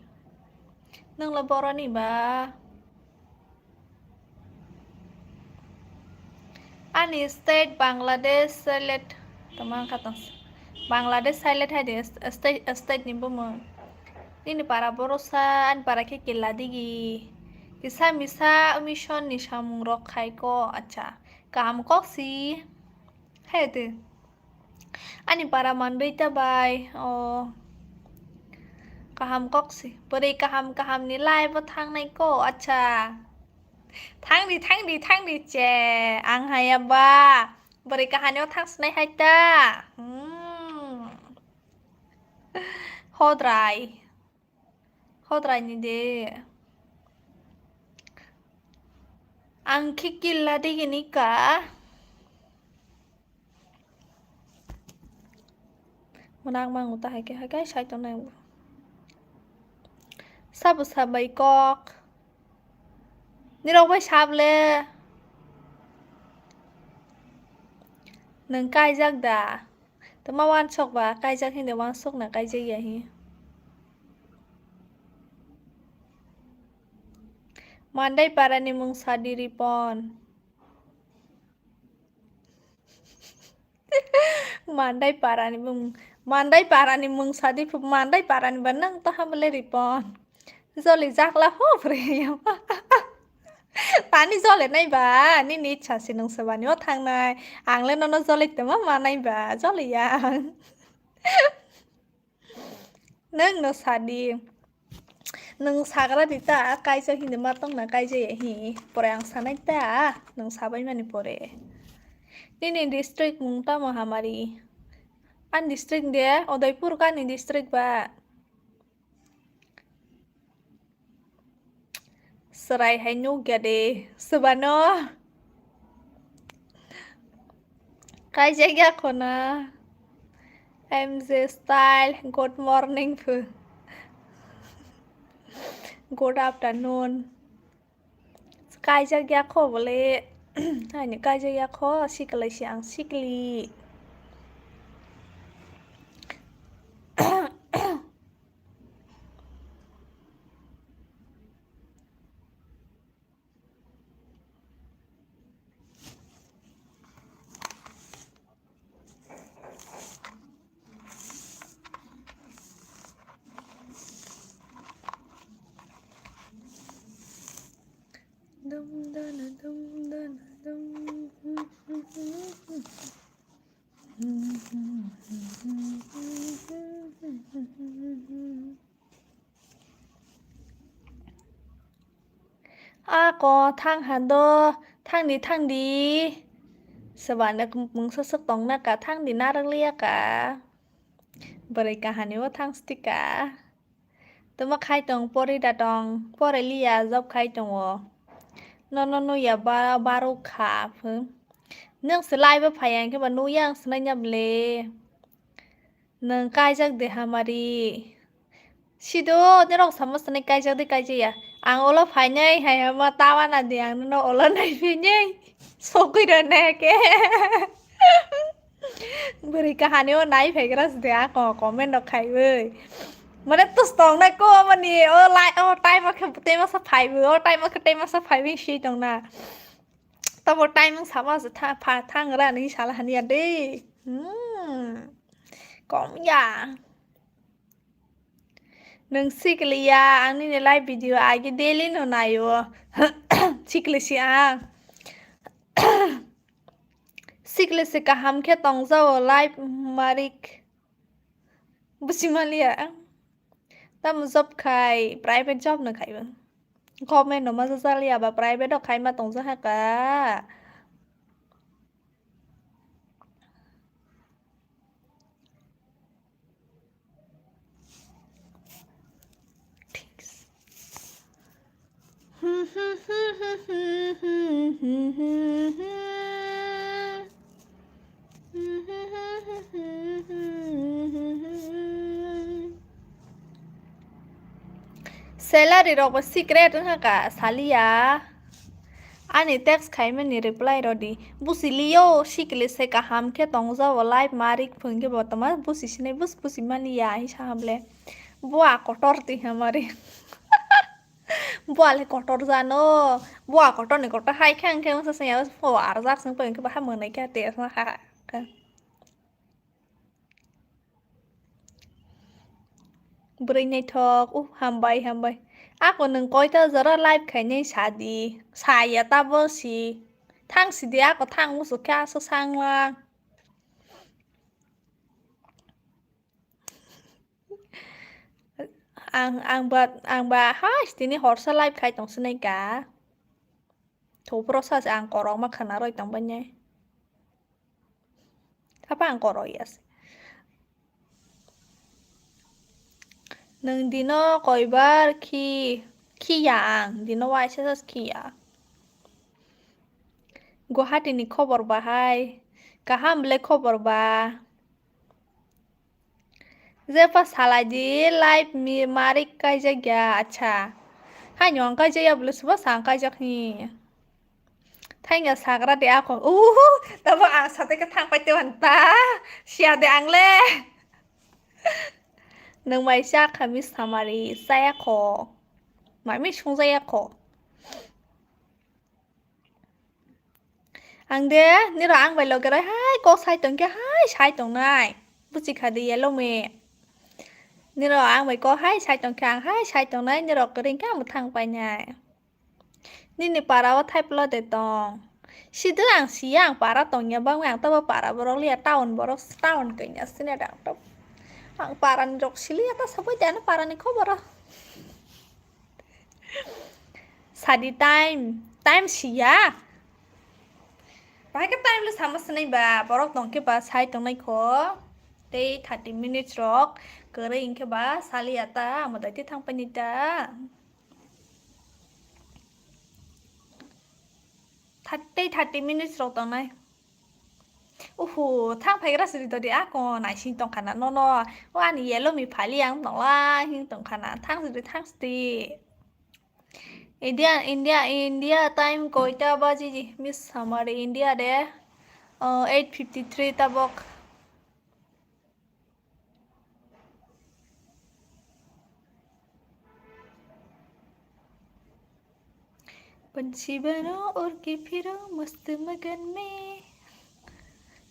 nang la boro ni ba ani state Bangladesh select tamang katang Bangladesh silent hade state ni bomo ini para borosa an para ke keladigi kisa misa mission ni samung rok khai ko acha kam koksi hede ani para mandai tabai o kaham koksi pore kaham ni lai bo thang nai ko acha thang di che ang haya ba pore kahani o thang snai hai ta hodrai ni de ang kikilla de gini ka menang mang uta hai ke sai to nai sabai kok ni rok bai sab le nang kai jak da tama wan sok ba kai jak hin de wan sok na kai je ya hi mandai parani mung sadiri pon mandai parani mung sadi mandai parani banang ta hamle ripon zoli jakla ho preyam pani zole nai ba ni ni chasi nung sabani o thang nai angle no zole tama ma nai ba zole ya nang no sadi nung sagra dita kai ja hin ma tong na kai je hi pore ang sanai ta nung sabai mani pore ni district mung ta Hamari an district de Udaipur ka ni district ba serai hai nu gade subano kai je ya kona MJ style good morning phu good afternoon kai je ya kho bole hai ni kai je ya kho siklai siang sikli dum dana dum dana dum ko thang han do thang di sabana mung sa tong na ka thang di na rang lia ka bari ka hani wa thang stika tuma khai tong pori da tong pore lia job khai tong o no ya baru kha phung nang slai ba phayang ke ba nu yang snai nyam le nang kaijak de hamari sido nirok samasane kaijak de kaijaya ang olo phainai hai ma tawana de ang no olo nai phinai sokui ro ne ke beri kahani o nai phegras de a ko comment no khai ơi মানে তো strong না কো মানে ও লাই ও time আকে তেমা সা five ও time আকে তেমা সা five C দং না তবো time সাবা সা থা ফা থাং রা ni sala hania de com ya nang sikliya angni ne live video age daily no nayo siklisi a siklisi ka ham khe tongjaw live marik busimalia tam job khai private job na khai ba comment no ma sa lia ba private do khai ma tongja ha ka salary rok ba secret ha ka salia ani text khai ma ni reply ro di busiliyo sikle se ka ham khe tongja wa live marik phungke botama busi sine busi mani ya hi sahamble bua kotor ti hamari bua le kotor jano bua kotor ni kotor hai khang khang sa sa ya fo ar jak sang pen ke ba ha mo nai ka te sa ha ka bring nei thok hambai ako nang koita zara live khai nei sadi saya ta bo si thang si dia ko thang musu kya sa sang la ang ba ha stini horsa live khai tong snai ka thu process ang korong ma khana roi tong ban nhai apa ang koroi yes nang dino koibar ki yang dino wai sa ki ya guwahati ni khobor bahai kaham ble khobor ba J pas haladi live mi marik kai jagya acha ha nyong kai jaya blu suba sang kai jakni thainga sagra de ako tabo ang sate ka thang pai te ta sia de ang le nang mai sa khamis hamari saya ko mai mi chung saya ko ang de ni ra ang bai lo ga hai ko sai tong ke hai sai tong nai buchi khadi yelo me ni ro ang bai ko hai sai tong khang hai sai tong nai ni ro ka ring ka mu thang pai nyai ni ni para wa thai plo de tong si tu ang si ang para tong nya bang ang ta ba para borok lia town ke nya sine dang top ang para ni rok silia ta sabai jana para ni khobor sadi time sia bai ka time lu samas nai ba borok tong ke ba sai tong nai kho te 30 minutes rok kere ingke ba salia ta amodai ti thang panita 30 minutes rok tong nai thang phai ra sri to di a ko nai sing tong khana no wa ni yelo mi phali ang tong la hing tong khana thang sti India time koita baji miss hamare India de 8:53 tabok पंछी बनो और के फिरो मस्त मगन में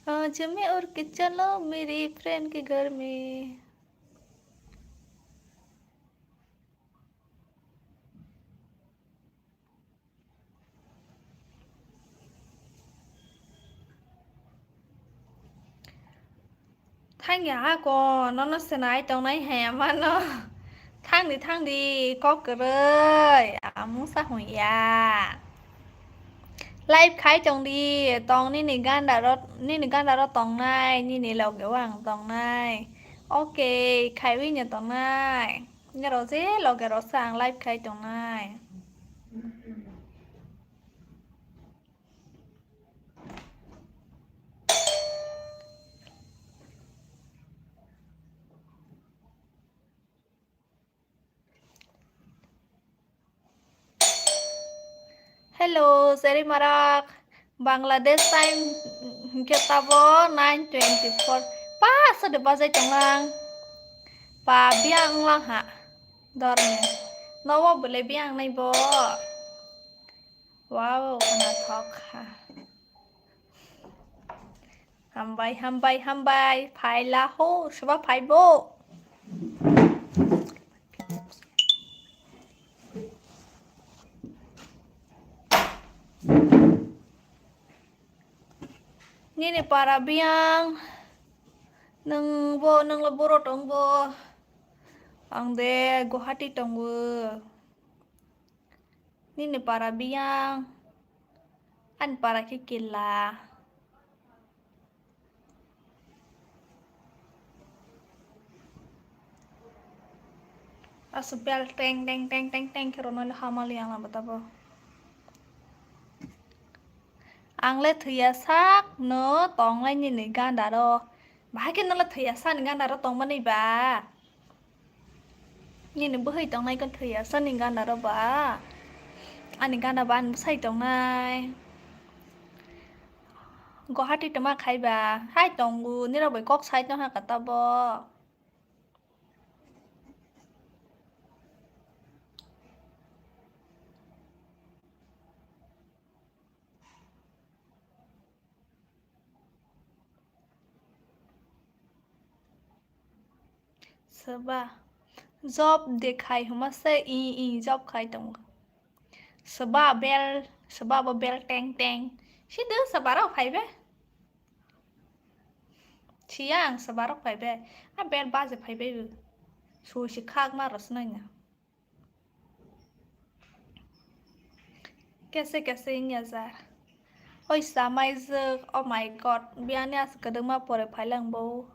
आज मैं और के चलो मेरी फ्रेंड के घर में thang ya ko nó sẽ nãy trong này hè mà nó thang đi có cười muốn sa hồi ya live khai trong đi tòng ni gan đã tòng này ni lầu kiểu hàng tòng này ok khai vi nhà tòng này nhà rồi dễ lầu kiểu sang live khai trong này Hello, Seri Marak. Bangladesh time kita bo 9:24. Pa, sudah bahasa Jepang. Pa biang lang ha. Dorme. Nawa boleh biang nai bo. Wow, kena talk ha. Hambai. Phai la ho, sebab phai bo. Ini para biang. Neng leboro tong bo. Ang de Guwahati tong bo. Ini para biang. An para kikila. Asupel teng kerono le hamali yang lambat apa. Angle thia sak no tong lai ni ganda ro. Bahagian nala thia sa ni ganda ro tong mani ba. Ni buhi tong nai kan thia sa ni ganda ro ba. Ani ganda ban sai tong nai. Guwahati tama khai ba. Hai tong gu ni ro bai kok sai tong ha kata bo. Seba job dekhai huma se i job khai tong seba bel teng sidu sebarok phai be chiang sebarok phai be a bel baje phai be su shi khak ma rasnai na कैसे इन यार oi samai zek oh my god bianya sekadang ma pore phailang bo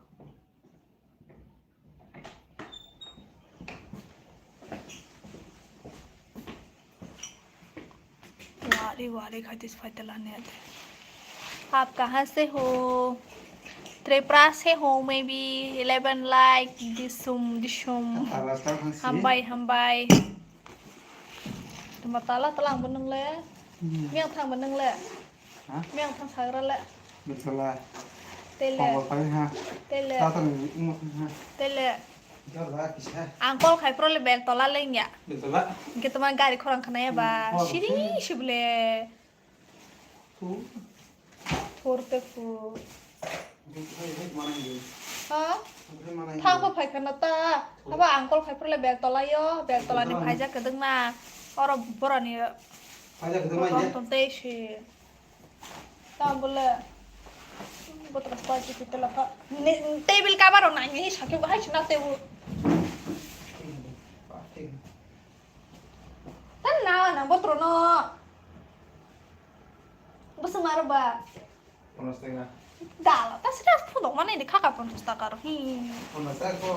वारे खाती फायदा लाने आते आप कहाँ से हो त्रिपुरा से हो मे बी 11 लाइक दिसुम हमबाय matala telang beneng le miang thang beneng le miang thang sagra le betul tele angkol khai pro le bel tola le nya betul gitu man gari korang kena ya ba shiri shible Forte fu ha thang ko phai kana ta aba angkol khai pro le bel tola ni phaija kedeng na oro borani phaija kedeng ma ye tonte shi ta bole botra spaji pitela ka table ka baro na ni sakhe hai chuna table tan na botro no bus marba 50 dalo ta sira fudo mana ini kakak 50 taka ro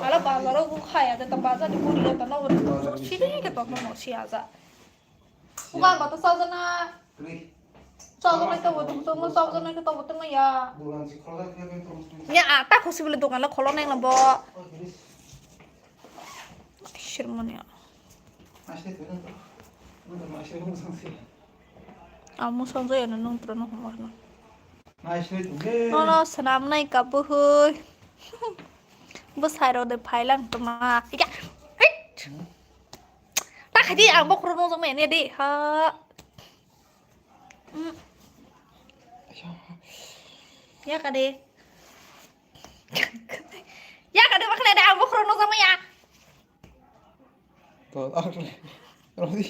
ala bazaro ku khaya ta baza di puri ta no siri ke to no si aza bukan batu sajana sajana itu butuh semua sajana kita butuh ya ya tak khusus beli dokan lah kalau neng labo shirman ya amu sanzo ya nung trono homarno no senam nai kabuhui bus hairo de phailang tuma ya tak hadi ang bok rono jong me ne di ha ya kade makna ada ang bok rono sama ya to rodi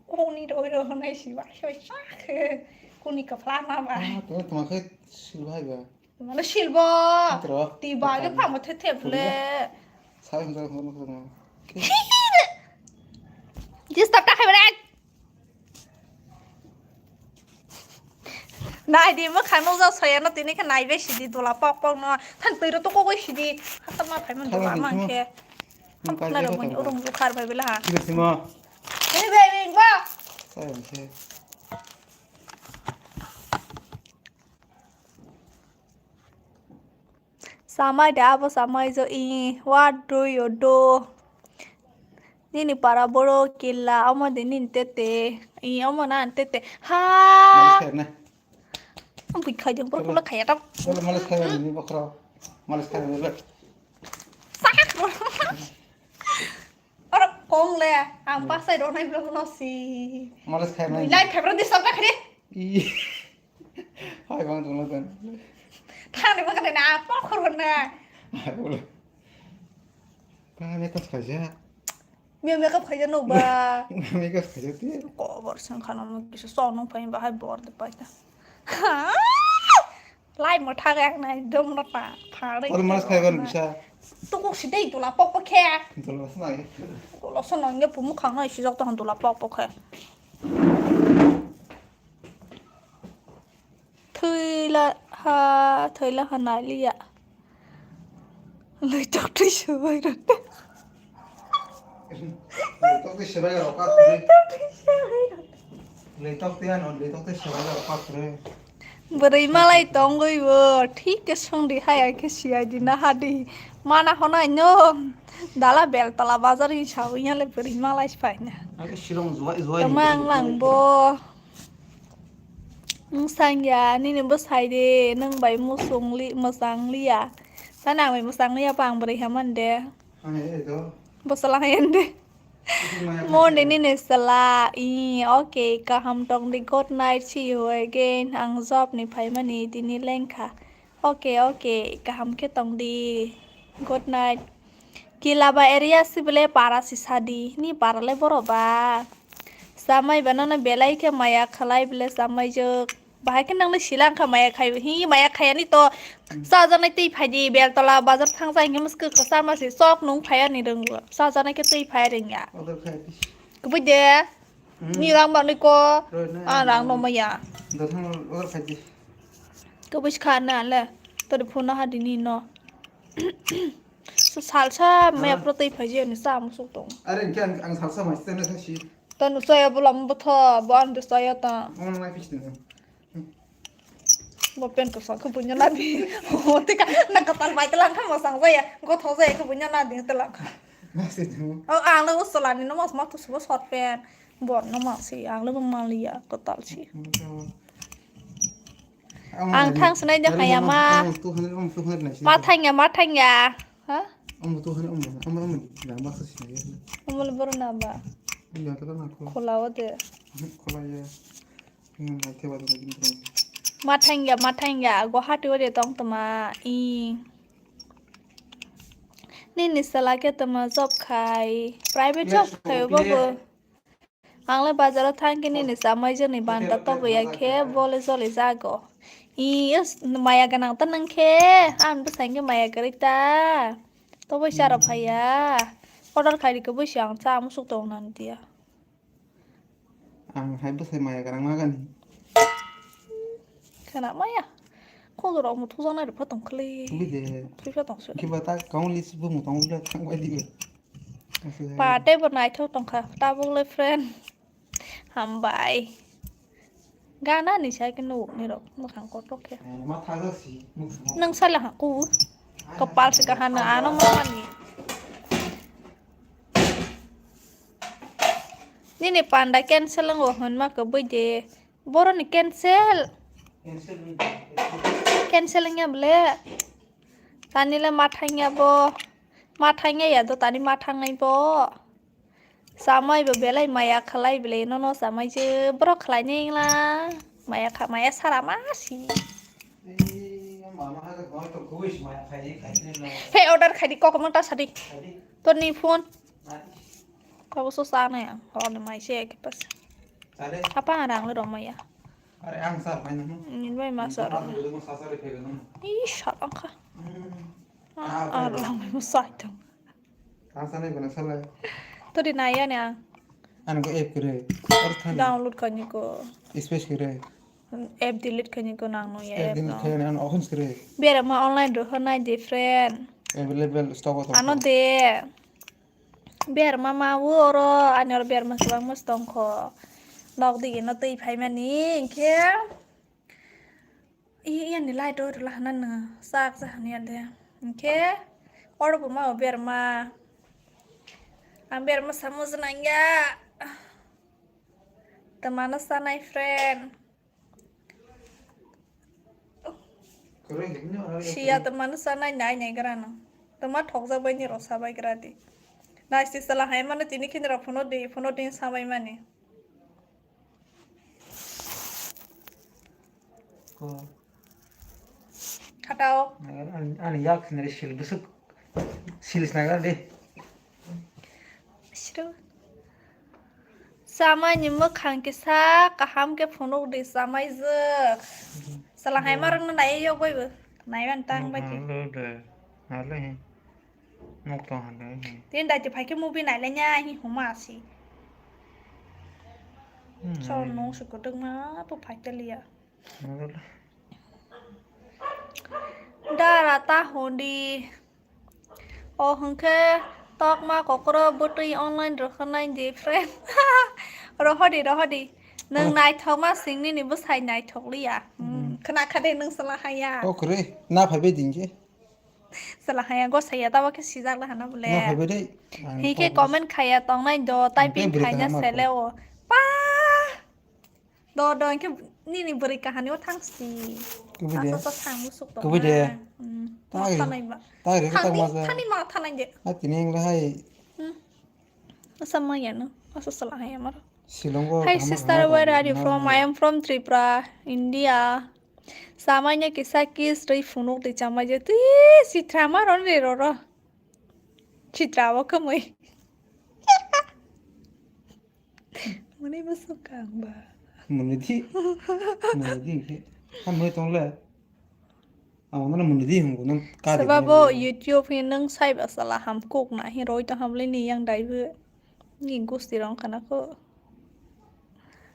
kuni do nai si ba shoi sak kuni ka phla ma ba তোমাকে silva ga mana silbo tiba ke pa ma the ble sai hum hum hum just stop ta khai ba nai di ma khai mo za saya na tini ka nai be si di dola pok no than tei ro to ko si di hata ma phai man dola ma ke la ro mon urung lu khar bai bela ha Simo ini baby ba sai se Samai đã apa samai zo I what do you do Nini parabolo kila oma de nin tete I oma nan tete Malas ha kaya na. Ông bị khởi dựng bro cũng là khởi đâu Wala malas kaya ni bakra. Malas kaya ni. Sakit bro Orang kong le ang pasay do na ibang no si Malas kaya na. Bilay pebro di sabda kare Ih. Hai bang tunggu kan. Thang di makan na apa corona Hai boleh. Kami tas kerja. Miêu miêu cấp khởi dựng nụ ba Kami kas kerja tiap. Có bor sang khana nó bisa so nó phải ba hai bor de pa ta Lai một thang ăn này đông nó phá đấy Wala malas kaya kan bisa. Tôi cũng sẽ đây tôi là bọc bọc khe Itu lah senang. Tôi là sao nó nghe bụng khẳng này chỉ dọc tôi là bọc bọc khe Thời là hà nãy li ạ Lời chọc đi sửa rồi Letok tu sebagai rokat. Letok tu kan, letok tu sebagai rokat tu. Beri malai tong goi bo ठीक के संग di hai ke sia di na hadi mana hona nyo dala bel tala bazar hi chawinya le beri malai spaina Aku silong zuai. Tamang lang bo sang ya ni ne bo sai de nang bai mu sung li ma sang li ya ta nang bai mu sang li ya pang beri haman de Hai itu. bo salah hen de Mon de ni ne sala I okay ka ham tong di good night see you again ang job ni phai mani ti ni leng kha okay ka ham ke tong di good night Kila ba area sibele para si sadi ni para le boro ba samai banana belai ke maya khalai bele samai je bahai ke nang le silang kha maya khai hi maya khai ni to sa janai tei phai di bel tola bazar thang sai nge musk ka sa ma si sok nung phai ani deng sa janai ke tei phai reng ya Order kaya. ku bu de ni rang ba ni ko rang no maya Datang order kaya. ku bu khan na le to de phuna ha di ni no salsa maya pro tei phai je ni sa mu sok tong Ada yang ang salsa masih ada sih. Tanu saya belum betul, bukan tu saya tak. Orang lain pistin. Bapen ko sang punya nabi. Oh, tika nak katal baik telang kan masang saya. Kau tahu saya punya nabi telang. Masih tu. Oh, ang lu usulan ini mas mak tu sebab short pen. Buat nama si ang lu memalia katal si. Ang thang senai dah kaya mah. Matanya. Hah? Om nambah sih. Kamu lebur naba. Iya, kan aku. Kulawa de. Kalau ya. Ini nanti baru lagi terus. Matanya. Gua hati wade tong tama I. Ni salah ke tama job khai. Private job khai bobo. Ang le bazar thang ke ni samai je ni banta to ya ke bole zole jago. Yes, maya ganang tanang ke. An besang ke maya kerita. To bo syarap haya. Order khai ke bo syang cha musuk tong nan dia. Ang hai bus maya karang makan. Kana maya. Kau tu orang mutu sana dapat tong kali. Bide. Kita tong sudah. Kita kau lis bu mu tong ulat tang wadi be. Pate bernai tu tong kah. Tabung le friend. Hambai. Gana ni saya kena ni rok. Makang kotok ya. Mata tu sih. Nang salah aku. Kepal sekahana anu mana ni. Ni pandai cancel ang wahan mak keboy je. Boro ni cancel. Cancelnya bele. Tani le matanya bo. Matanya ya do tani matangai bo. Samai bo belai maya khalai bele no samai je bro khalai ning la. Maya sara masi. Hey order khai di kok manta sadi. To ni phone. Kau susah na ya. Kalau ni mai share ke pas. Apa ngarang le dong maya. Are ang sar main nama. Ini mai masar. Ih, sarang kah. Lang mai musai tong. Asa ni guna salah. To di naya ni ang. An ko app kere. Or than. Download kani ko. Space kere. App delete kani ko nang no ya App app din no. kere an open kere. Biar ma online do hona different. Available stock Ano de. Biar ma woro anor biar ma sebang mus tong ko. Dog di no tei phai mani ke. Iya ni lai do lah nan sak sa ni ade. Oke, orang pun mau biar mah, biar mah sama senangnya. Teman sana friend. Sia teman sana nyai kerana. Teman thok sabai ni rosa sabai keradi. Nah istilah hai mana tini kini rapuno di sabai mana. Katau. Ani yak sendiri sil busuk silis nagar deh. Siru. Sama nyimak kang kisah kaham ke phone di sama izak. Salah hai marang na nai yo boy bu. Nai ban tang baji. Halo Ngọc to hẳn đấy. Tiên đại chụp phải cái movie này lên nha, hi không mà gì. Cho nó sự có đừng má, tôi phải cái lìa. Đã là ta hồn đi. Hưng khê, talk mà có cái bút đi online rồi khăn này gì friend. Rồi đi. Nâng này thâu mà sinh đi bút hay này thọc lìa. Khana khade nâng sala haya. Kore, na phải biết gì chứ. Salah haya go saya tahu ke sizak lah hana boleh. Na phải biết đấy. Hi ke comment kaya tong nai do tai pin kaya seleo. Pa. Do ke ni beri kahani otang si. Asa thang musuk to. Cái video. Tanai ba. Thani ma thanai je. Hati ni yang lahai. Sama ya no. Asa salah haya mar. Silonggo. Hi sister, where are you from? I am from Tripura, India. Samanya kisah dari funuk di cama je tu citra maron rero citra wa kamui mana masuk kang ba Munidi kan mulai tong le awak mana munidi hunggu nang kadi sebab YouTube ni nang sai basalah ham cook na hero itu ham ni yang dai bu ni gusti rong kana ko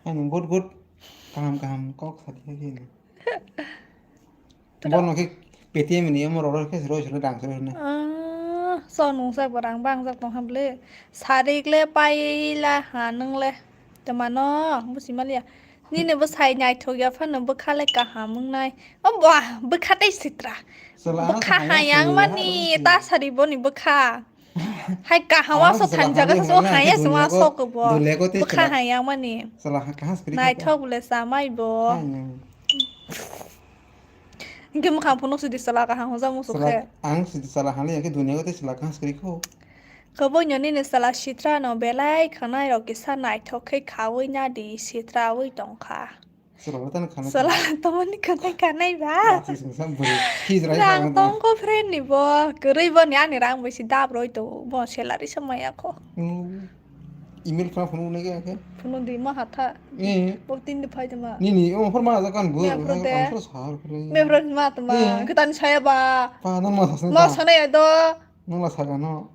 kan good kaham kok tadi ni Bon nó cái PTM này mà rồi cái rồi nó đang rồi này. Sao nung sak barang bang sak tong ham le sarik le pai la hanung le temano musim malia ni ne bus hai nyai thog ya phan ne bukha le ka hamung nai ba bukha dai sitra bukha hayang mani ta sari boni bukha hai ka hawa so than jaga so haya swa so ko bo bukha hayang mani salah kahas kiri nai thog le samai bo Inge mukhang punuk sudi salah kahang hoza musuk hai. Ang sudi salah hal yang ke dunia ko te salah kahas kiri ko. Kabo nyoni ne salah citra no belai khana ro kisa nai thok khai khawai na di citra wai tong kha. Salah tan khana. Salah tomani kanai ba. Rang tong ko friend ni bo. Kerei bo ni ani rang besi dap roi to bo selari samaya ko. Email pernah phone ni ke? Phone di ma hatha. Tin di phai ma. Ni pernah ada kan bu. Terus hal kali. Member ma tama. Ketan saya ba. Pa nan ma sasna. Ma sana ya do. Nang la saga no.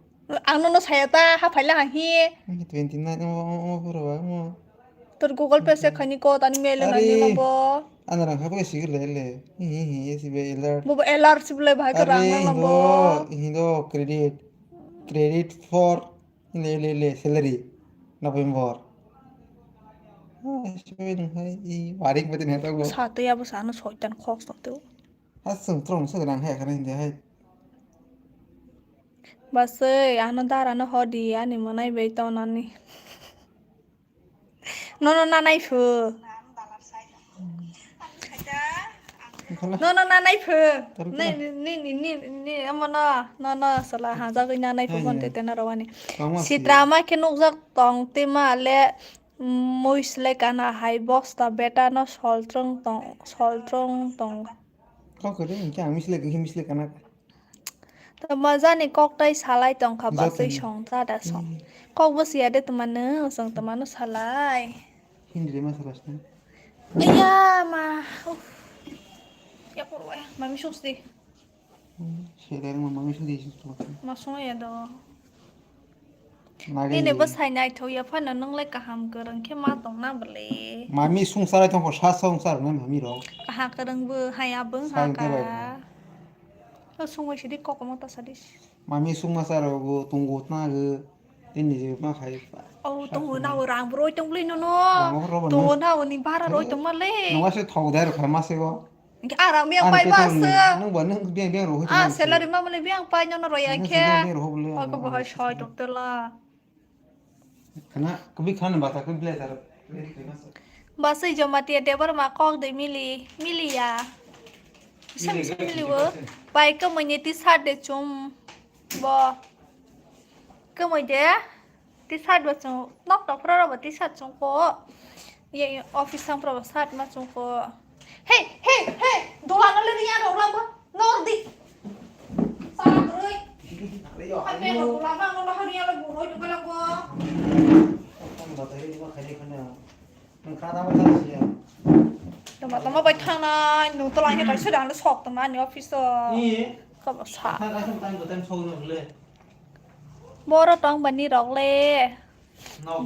Ang no saya ta ha phai la hi. 29 pura ba. Tur Google Pay se khani ko tani mail na ni ma bo. Anarang ha pesi le. Esi be alert. Bo alert sibule bhai ka rang na bo. Hindo credit for le salary. November. Showing hai waring betin heta go. Satu ya besana soitan khok satu. Asung trong sekarang hai karena dia hai. Bas anandara no hodi ani manai beito nani. No nanai fu. No nanai fu. Ni amana no salah haja ke nanai fu kon tete na rawani. Si drama ke nukjak tong tema le moisle kana high box ta beta no soltrong tong. Kau kerja yang misle kana. Ta maza ni kok tai salai tong kha ba sai song ta da song. Kok bos ya de temana song temana salai. Hindi dia masalah ni. Iya ma. Ya por ya, mami susti. Share mama mami susti situ. Masuk ya do. Ini bos hanya itu ya pan nang le kaham kereng ke ma tong na bele. Mami sungsar tong ko sa sungsar na mami ro. Aha kereng bu haya beng ha ka. Sungguh sih kok kamu tak sadis. Mami sungsar go tunggu na ge ini je ma khai. Oh tunggu na orang bro tong beli no. Tunggu na ni bara ro tong ma le. Nong ase thau dar khar ma se go. Arang biang An pai ke ba tor le se. nang bon nang biang biang ro À, hitan sẽ là đi mà mình biang pai nhau nó rồi ai nang se biang kia. biang ro hoble Ôi có an bữa soi được từ là. kana kubi khan bata kubi le tar very famous Bác sĩ Jamatia để bữa mà con để mili à. Xem mili vợ. Pai cơ mình nhớ tí sát để chung. Bò. Cơ mình để. Tí sát vào chung. Nóc đó phải là tí sát chung cô. Vậy office sang pro sát mà chung cô. Hey, hey, hey. Đồ làm nó lên đi nha, đồ làm bữa. Nó đi. Sao rồi? Anh bé đồ làm nó hay đi là bùi rồi chúng ta qua. Tama bay thang na nung to lang cái sự đang nó sọc tama ni officer. Không có sao. Bố đó tông bani rong le.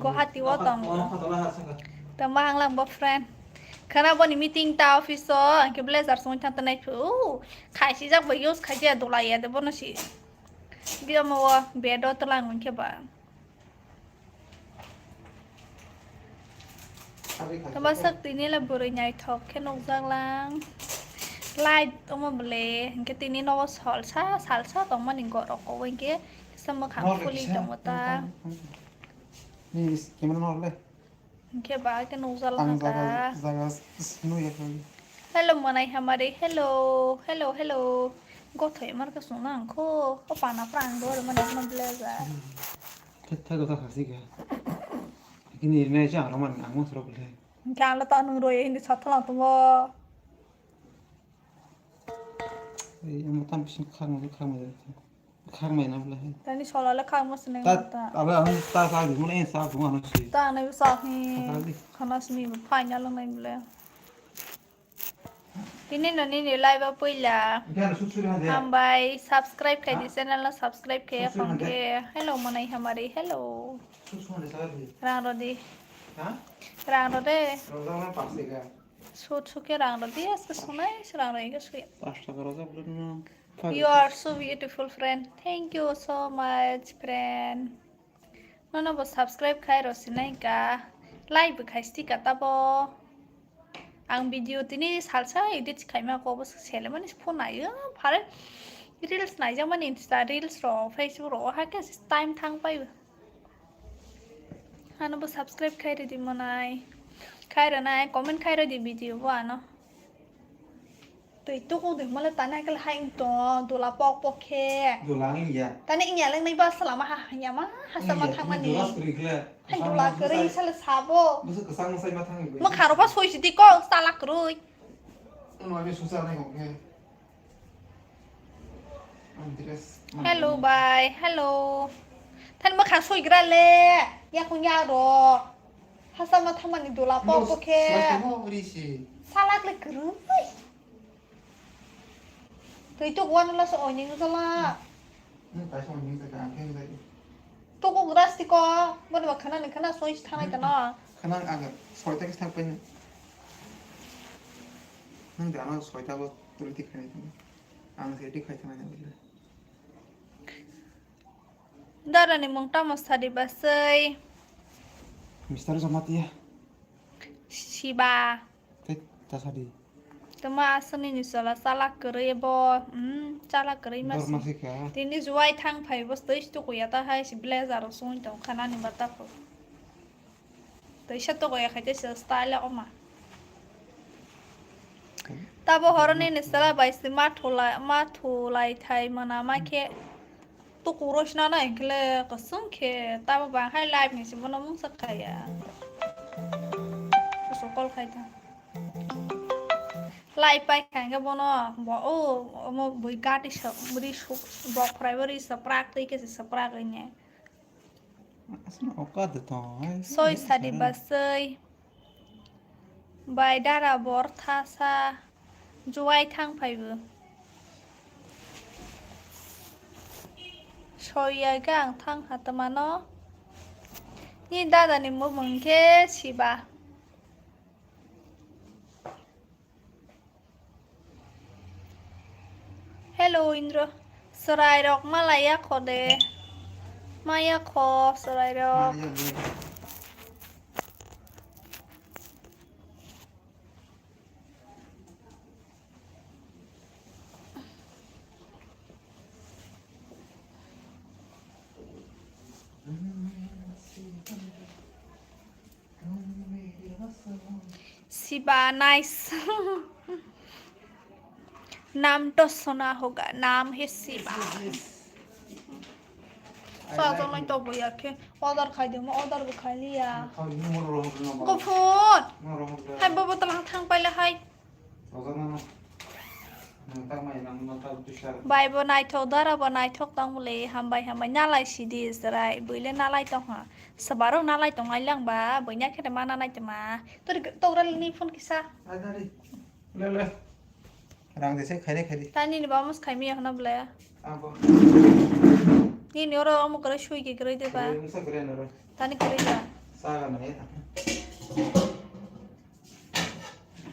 Go hati wo tông. Tama hang lang bo friend. Karena bani meeting ta officer. Cái blazer xong thang tanai phu. Khai si jak bay use khai dia do lai ya de bono si. Dia mau bed đó to lang cái ba. Tama sắc tí ní là bữa nhảy thọc cái nông giang lang lai tông mà bể cái tí ní nó salsa tông mà mình gọi đó có bên kia xong mà khám fully tông mà ta ni gimana nol le cái ba cái nông giang lang ta hello mà này hello có thể mà cái xuống nàng khô có phản áp ràng rồi mà nó bể ra thay có ta khasi kìa cái này này chứ nó mình ăn một số bể cái là tao nung rồi hindi sát thằng tụi em tam pishin khang mày nằm lại tani soalnya là khai mà xin ta ta abang ta sao được muốn em sao cũng ăn gì ta này bị sao thì khana xin bị phai nhá lần này bể Ini nani live apa ila? Hambai subscribe ke di channel la subscribe ke phong ke. Hello manai hamari hello. Rang rodi. Rang rodi. Sut suke rang rodi as ke sunai rang rodi ke suke. You are so beautiful friend. Thank you so much friend. Nono bo subscribe khai rosinai ka. Live khai stika tabo. Ang video tini salsa edit kaima ko bos sele mani phone ayo phare reels nai jang mani insta reels ro facebook ro ha ke time thang pai hanu bo subscribe khai re di manai khai ra nai comment khai ra di video wa no tui tu ko de mala tanai kal haing to la pok pok ke đồ láng gì vậy tanai nya lang nai ba salama ha nya ma ha sama thang mani hai dola keri sal sabo 무슨 그 쌍쌍이 마탕이 ma kharo pa soi si ko salak roi nói về số giờ này cũng nghe Hello bye hello Than ma khang soi gra le ya ku nya ro ha sa ma thamani dola po po ke salak le kru Tui tu wan la so oning sala tại sao mình phải làm thế này tu ko gras ti ko bon ma khana ni khana soi thanai ta no khả năng ăn sỏi tay cái thằng bên năng để nó sỏi tay vào tôi đi khai thôi ăn thì đi khai thằng này vậy Dara ni mong ta ma study basai Mister Jamatia Shiba thế ta sao đi Tama asani ni sala salak kre bo chala kre ma masih kah Tini juai thang phai bos tới tu ko yata hai si blazer sung tong khana ni bata ko tới sát to ko ya khai te style oma ta bo horone ni sala bai si ma thulai thai mana ma ke tu ko roshna na ikle qasum ke ta ba bang hai live ni si bono mung sakaya so kol khai ta Lai pai khang cái bono bo o mo bui gati sa buri su bo primary sa praktik ke sa prak nya asal okat tu Soi study basai Bai dara bor tha sa juai thang phai bu Soi ya gang thang hatama no Ni dada ni mo mong ke siba Hello Indra Serai rok malaya kode Maya ko serai rok Shiva nice नाम तो सुना होगा नाम है शिवा साजों नहीं तो बोया के ऑर्डर खाई दे मैं ऑर्डर भी खाई लिया को फोनให้บ่บ่ตลังทางไปเลยให้ใบบ่นายทอกดาราบ่นายทอกต้องเลยหำใบหำใบน่าไล่สิดีสไรบ่เลยน่าไล่ต้องหาสบารน่าไล่ต้องไล่ลังบ่บ่ยากแค่มาน่าไล่จะมาตัวเรานี่फोन किसा ले रंग जैसे खाई दे तानी नि बामस खाई मिया हना बले ni ni ora amu kare shui ke kare de ba तानी करे जा सागा नहीं था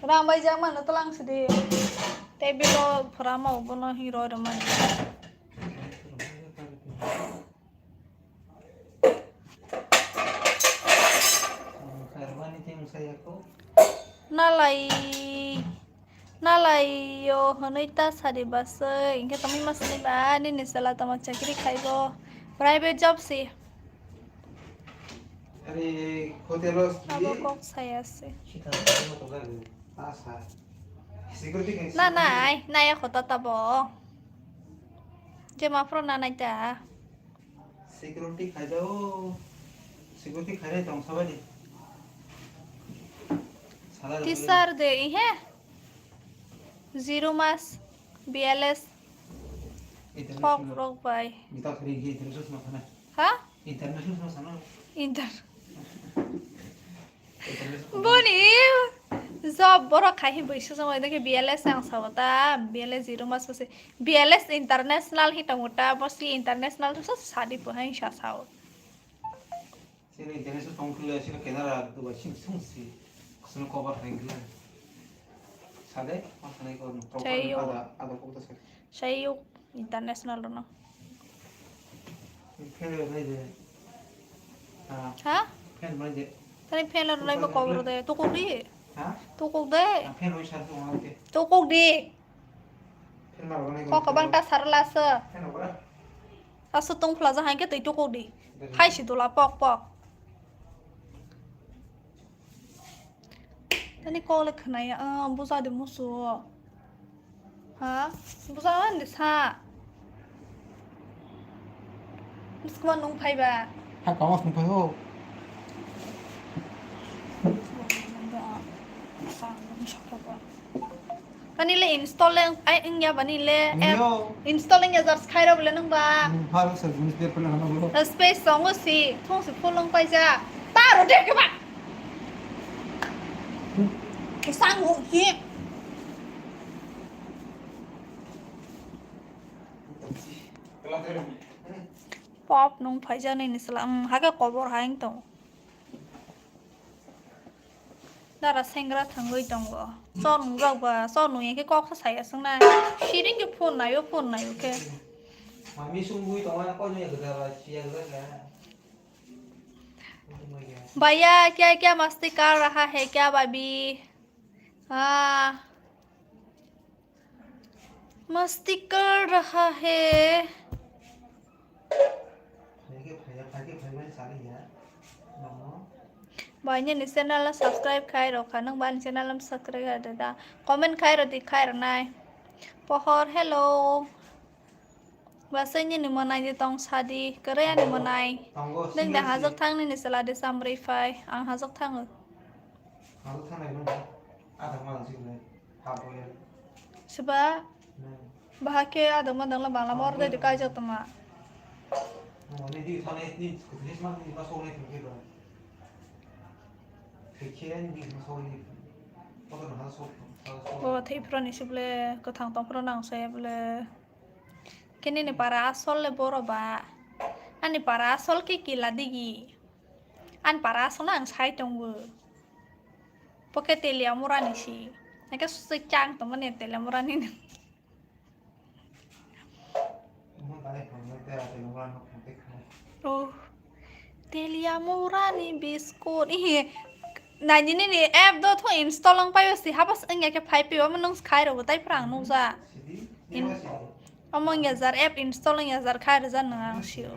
राम भाई जा मन तलांग से दे ते बिलो फरामा बनो hero Raman nalai yo honita sari base inke tami mas ni ba ni nisala tama chakri khaibo private job si अरे होटेलोस abo kok saya se asa security कैसे na nai khota tabo je ma pro na nai ta security खा जाओ security खा रहे तो हम सब नहीं tisar de ihe zero mas BLS Kokborok bai kita pergi terus mana ha international sana inter boni job boro khai baisho samai deke BLS ang sabata BLS zero mas pase BLS international hitangota mostly international to sadi pohai sha sao sini international tongkle sini kenara tu basin sungsi kusno cover hengla sade masane ko ada kota se sayo international no fen नहीं दे ha fen नहीं दे tani fen la lai ba cover de to ko di हाँ to ko de fen वही साथ वहाँ के to ko di fen मारो नहीं ko ka bang ta sarla se fen apa asu tong plaza hai ke tai to ko di hai si dola pok tani ko le khna ya buza de musu ha buza an de sa muskwa nong phai ba हाँ कहाँ से निकले हो Bani le installing ai ingya bani le app installing ya zars khaira bole nang ba हाँ sir miss दे पहले हम लोग space song si thong si phol long pai ja ta ro de ke ba ke sang ho ki pop nong phai ja nei ni sala ha ka kobor haing to dara sengra thangoi tongo son rok ba son nu ye ke kok sa sai asang na shiring ke phone na yo ke mami sungguh itu mana kau ni kerja siang kerja भैया क्या क्या मस्ती कर रहा है क्या भाभी हाँ मस्ती कर रहा है भाई ने चैनल सब्सक्राइब खाई रखा नंग बान चैनल सब्सक्राइब कर देता कमेंट खाई रही खाई रहा पहर hello Bahasa ni mana je tong sadi Korea ni mana neng dah hazak thang ni salah de samrai fai ang hazak thang hazak thang ni mana ada mana sih ni apa ya sebab bahake ada mana dalam bangla mor de kai jat ma ni di sana ni kulis mak ni masuk ni pergi dah fikir ni masuk ni apa tu masuk oh thei pro ni seble ko thang tong pro nang saya bole kini ni para asol le boro ba ani para asol ke kila digi an para asol nang sai tong bu poke telia murani si naka secang temen ya telia murani ni oh telia murani biskut ih nah ini nih app do tuh install lang pa yo si hapas enggak ke pipe yo menung kai ro tai prang nu sa among yazar app installing yazar khai razan nang sio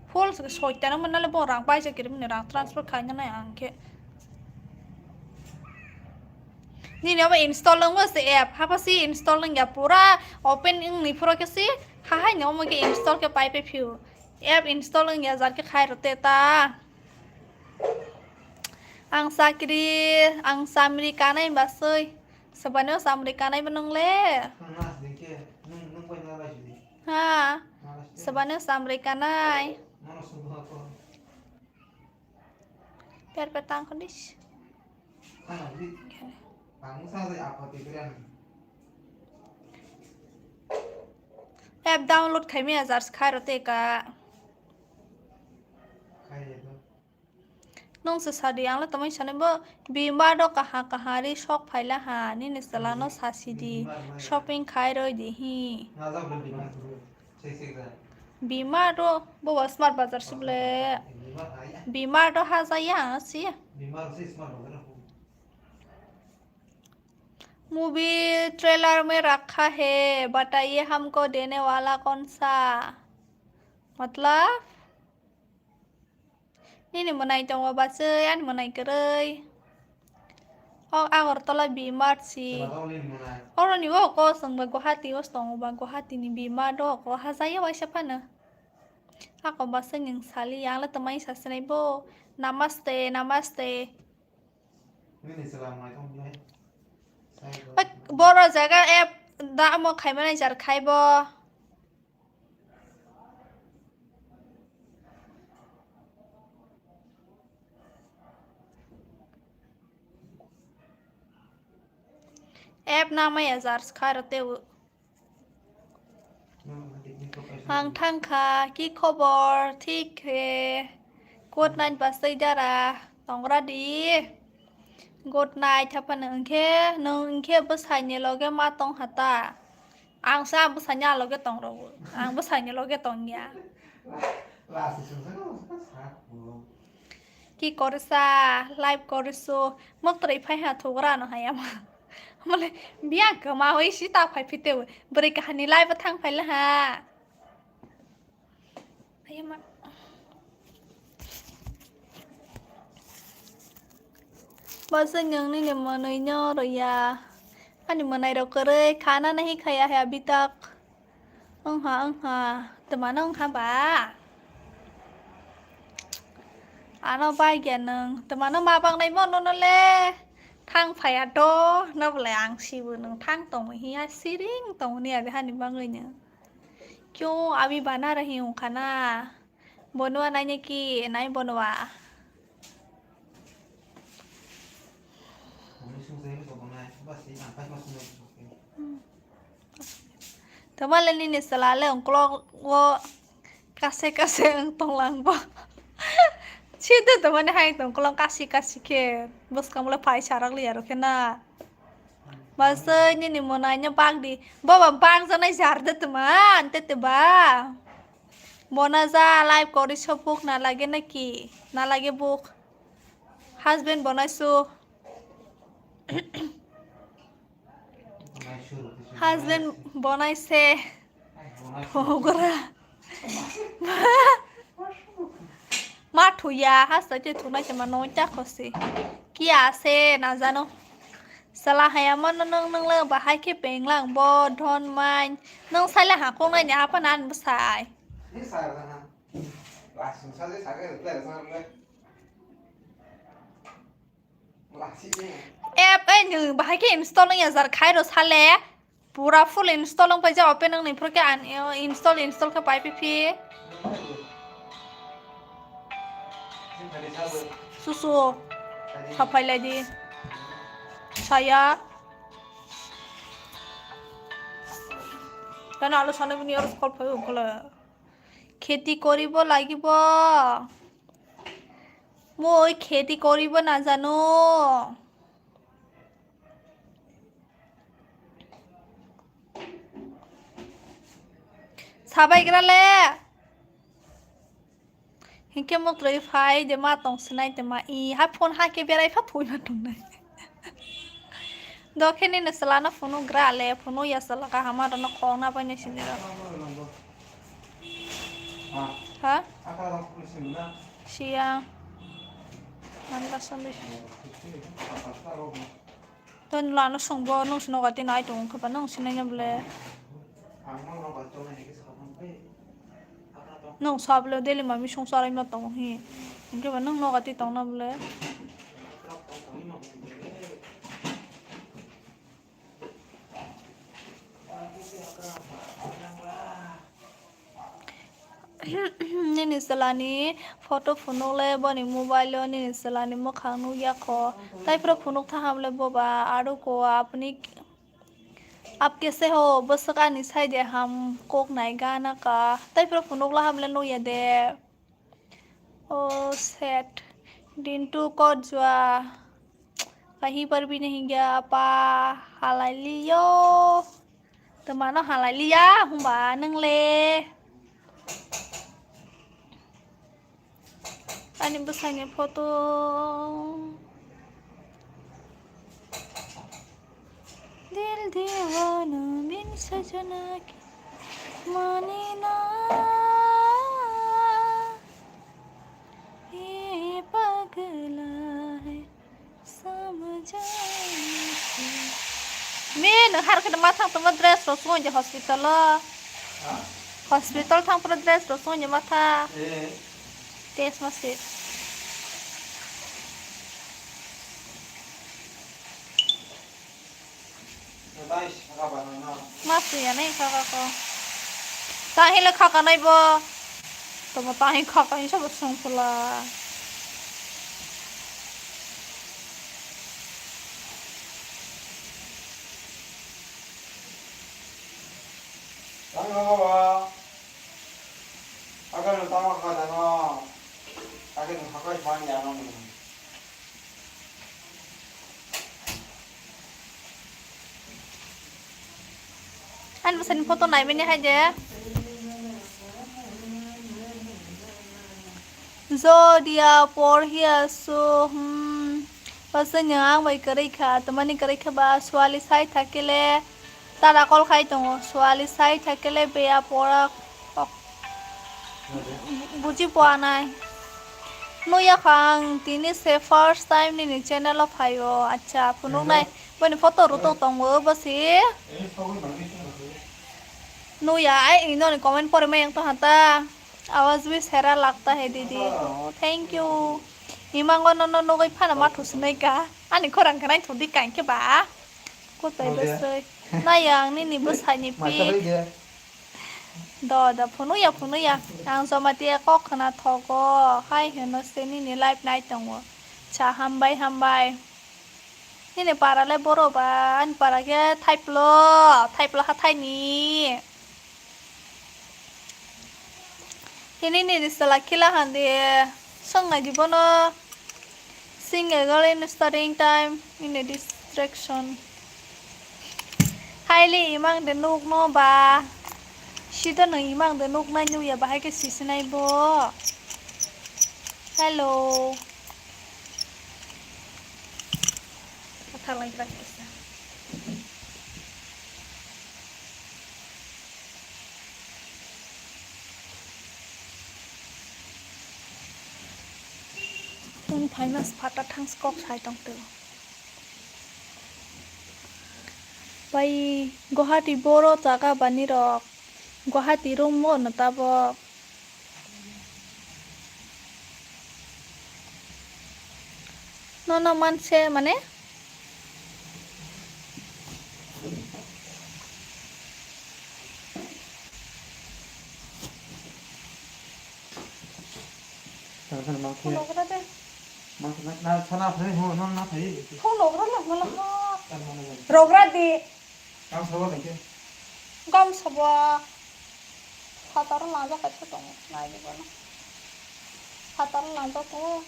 full so soita nang manale bo rang pai je kirim ne rang transfer khai na yang ke Ni nó phải install lên với app, hapa si install lên ya pura open in ni pura cái si, hai nó mới cái install cái pipe phiu, app install lên ya zat cái khai rồi ta, ang sakri, ang Amerika này bà ơi, sebenarnya Amerika này bên nông lệ, ha, sebenarnya Amerika này, biar petang kondisi. App download khai mẹ jar khai rồi cả. Nông sự sao đi ăn là tụi mình xem bơ bima đó cả đi shop phải là hà nên là sao nó sao đi shopping khai rồi đi hi bima đó bơ smart bazar sub le bima đó ha ra ya si movie trailer में रखा है बताइए हमको देने वाला कौन सा मतलब ini menai tong basean menai kerei oh angor tola bimar si orang ni wo ko sang bago hati was tong bago hati ni bimar do ko hasaya wa siapa na ako baseng yang sali yang la temai sasnai bo namaste namaste ini selama itu boro jaga app da mo khai manai jar khai bo app nama ya jar kharate hang thang kha ki khobor thik he good night basai dara tongra di good night thapan angke nong angke basanya loge ma tong hata ang sa basanya loge tong ro ang basanya loge tong ya ki korsa live korso moktrei phai ha thogra no hayam male biya kama hoi sita phai phite bari kahani live thang phai la ha ayam bao giờ nhận nên niềm mơ nơi nhau rồi à anh niềm mơ này đâu cơ đấy khá nó này khai à bị tắc ông hà từ mà nó ông hà bà nó bay kìa nương từ mà nó mà bằng này món nó lê thang phải à đô nó lại ăn xì vừa nương thang tổng hi ai xì đinh tổng nè với hai niềm bao người nhá kêu abi bana rahi hوں खाना बनवा नहीं कि नहीं बनवा Tama lên ini selalu ongklok wo kasih tong lang bo. Cita teman hai tong klong kasih ke bos kamu le pai carak liar kena. Masa ini mau nanya bang di bawa bang sana jarda teman tete ba. Mona za live kori shopuk na lagi naki na lagi book husband bonasu husband bonaise Pogora Matuya hasa je tunai cuma nonca kosi kia se nazano salah hayamon nung le bahai ke penglang bo don main nung sai la hakong nai nya apa nan besai ini saya sana langsung saja saya ke sana app như bahai ke install nya zar khai ro sale pura full install ang paja open ang ni pro ke an install ke pai pp susu sapai lagi saya karena alasannya ini harus call payo kalau खेती करिब লাগিব মই खेती करिब নাজানো সাবাই গরালে হিকে মোক ত্রই phi দে মা তং সনাই তে মা ই হা ফোন হা কে বেরাই ফা থুই মা তং নাই দখেনি নসলানা ফোনো গ্রালে ফোনো ইয়াসলা কা হামার ন খনা পাইনে সিনেরা Hah? Siang. Mantas sampai. Tôi là nó sống bò nó sinh cái tin ai tụng các bạn nó sinh nhầm lệ nó sập lệ đây là mà mình sống sao lại mà tụng hi các bạn nó cái tin tụng nhầm lệ nên selani photo phunuk le bani mobile lo nên selani mo khang nu ya kho tai pro phunuk tha ham le boba aru ko apni आप कैसे हो बस का निसाई दे हम Coke नाई गाना का ताई पर फुनुक ला हम ले नो ये दे ओ सेट दिन टू को जुआ कहीं पर भी नहीं गया apa halai liyo teman no halai liya hung ba neng le ani besarnya foto दिल दीवाना बिन सजना की माने ना ये पगला है समझा मैं हर के माथा तो ड्रेस रो सोन जे हॉस्पिटल हॉस्पिटल थां पर ड्रेस रो सोन जे माथा टेस्ट मसे masih ya nih kakakku tahi le kakak nai bo tomo tahi kakak ini sebut song pula tahu apa agar lu tahu kakak dano agar lu kakak cuma jangan anh xin photo này bên hay chứ Zodia por here so pasal yang baik kerja kah teman ni kerja bah soalis saya thakile tara call khai tongo soalis saya thakile beya pora buji puanai no ya khang tini se first time ni channel of hayo acha punung nai bani photo ruto tongo basi no यार इन्होंने comment पर मैं तो हता आवाज भी सेरा लगता है दीदी थैंक यू इमांगो नो नो नो कोई फाना माथुस नहीं का आनी कोरंग कनाई थोड़ी काइन के बा को ताई बस ना yang ni bus hani pi da phunu ya ang Jamatia ko khana thogo hai heno se ni live night tongo cha hambai ni para le boro ba an para ke type lo ha thai ni ini nih setelah kilahan dia sengaja dibono single in starting time ini distraction highly imang denuk no ba shida no imang denuk na nyu ya bahai ke sisinai bo hello kata lagi praktis Tuần phải mà phát ra thang skok sai trong từ. Bay Guwahati boro jaga bani rok. Guwahati room mo na tabo. No man se mane? na sana phải hồ nó thấy không nổ rất là rộp ra đi cam sấu cái gom sập khata làm cho cái số tổng này đi bọn khata làm cho cô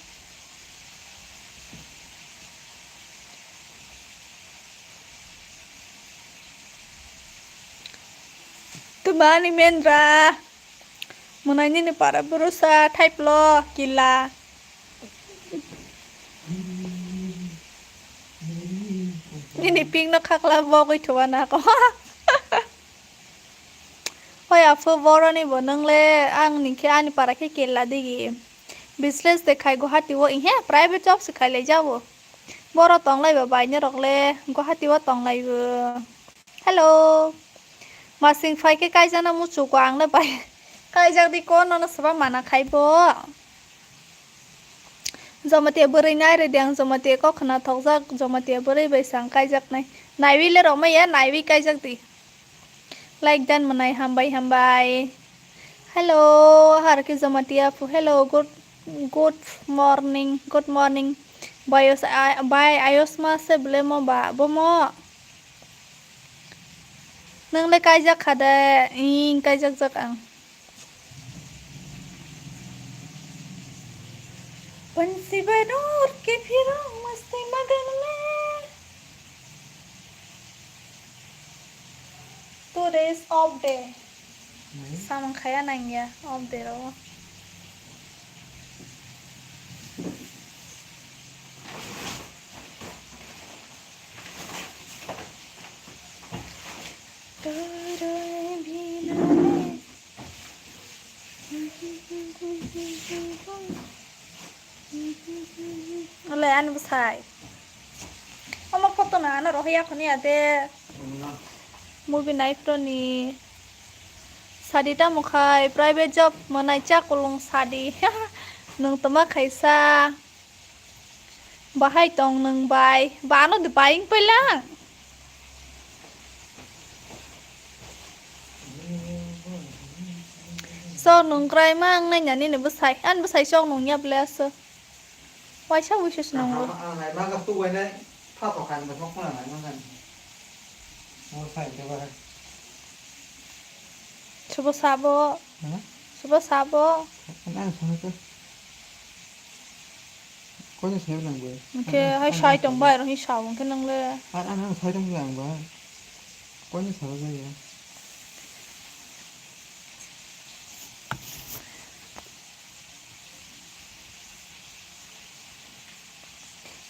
tu bani mendra munanya ni para berusaha type lo gila ini ping nó khác là vô cái chỗ nào có hồi à phơi vô này bữa nâng le ăn những cái ăn para cái kia là đi business để khai Guwahati wo ihe private job से khai ले जाओ boro tong lai ba bai nya rok le Guwahati wa tong lai bu hello mà sinh phai cái ra nó muốn chủ quang đó bay cái ra đi con nó sắp mà nó khai bố giờ mà tiệp bơi này rồi đang giờ mà tiệp có khả năng thọc ra giờ mà tiệp bơi bay sang cái giặc này này vi lên rồi mấy á này vi cái giặc đi like dan mà này ham bay hello har cái giờ mà tiệp hello good morning bay ayos mà sẽ bলে mà bà bố mò nâng lấy cái giặc khá đấy cái giặc giặc ăn Pansi banur ke pirang mesti magan me. Today is off day. Sama kaya nang ya off day ro. Oleh anu besar. Oma foto na anu rohya kuni ade. Movie knife to ni. Sadi ta mukai private job manai cha kulung sadi. Nung tama kaisa. Bahai tong nung bai. Ba anu de buying pa lang. So nung kray mang na nyani ni besai. An besai song nung nya bless. Why shall we just know? Ngày mai gặp tôi này, thao thọc hành và không có là ngày mai hành. Mua xài cho bà. Subo sabo. Subo sabo. Anh ăn xong rồi. Có như thế làm vậy. Okay, hay sai trong bài rồi hay sao cái năng le. Anh ăn sai trong làm vậy. Có như thế vậy.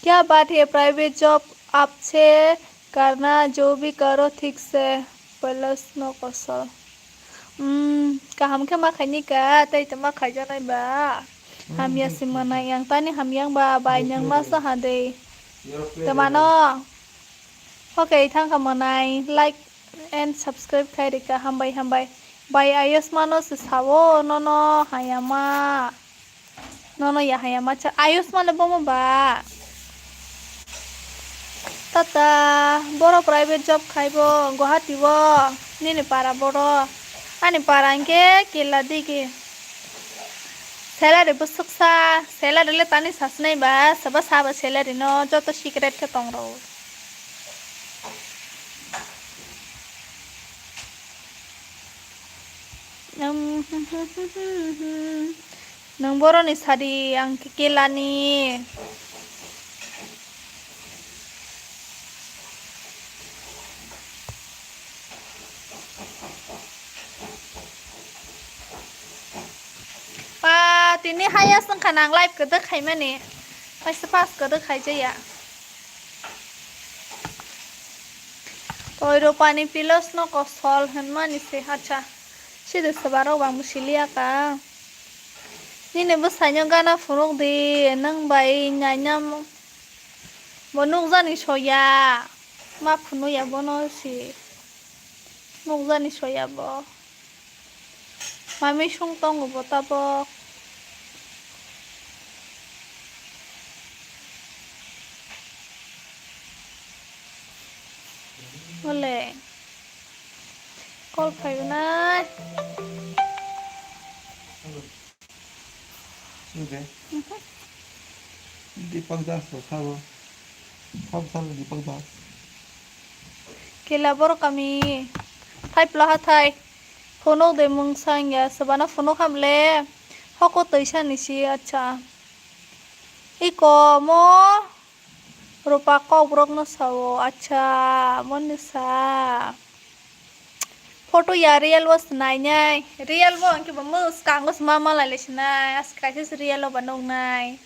क्या बात है private job आपसे करना जो भी करो ठीक से प्लस नो कसर का हम के मा खानी का तै त मा खाइ जानाय बा हम या सिमना yang tani ham yang ba bai yang ma sa ha de tamano okay thang kamonai like and subscribe khai dika ham bai bai ayos mano se sawo no hayama no ya hayama cha ayos mano bomo ba Tata, boro private job khaibo Guwahati bo nini para boro ani parangke kila diki salary bo suksa salary le tani sasnai ba saba saba salary no joto secret ke tongro nang boro ni sadi ang kila ni Tini hayas ng kanang live kada kay man eh. Ay sapas kada kay jaya. Toiro pani pilos no ko sol hanman ise acha. Side sabaro bang musilia ka. Nini busanyo gana furuk di nang bai nyanyam. Bonuk zani soya. Ma punu ya bono si. Nuk zani soya bo. Mami sung tong bo tabo. Boleh. Call kayo na. Sudah. Dipagdas lo, sawo. Sawo dipagdas. Kilabor kami. Thai plaha thai. Phonok de mung sang ya sabana phonok hamle. Hoko toisa nisi acha. Iko mo rupa kokborok no sawo acha mon sa photo ya real was nai nyai real bo anki ba mus kangos mama la lesnai as kaise real ba nong nai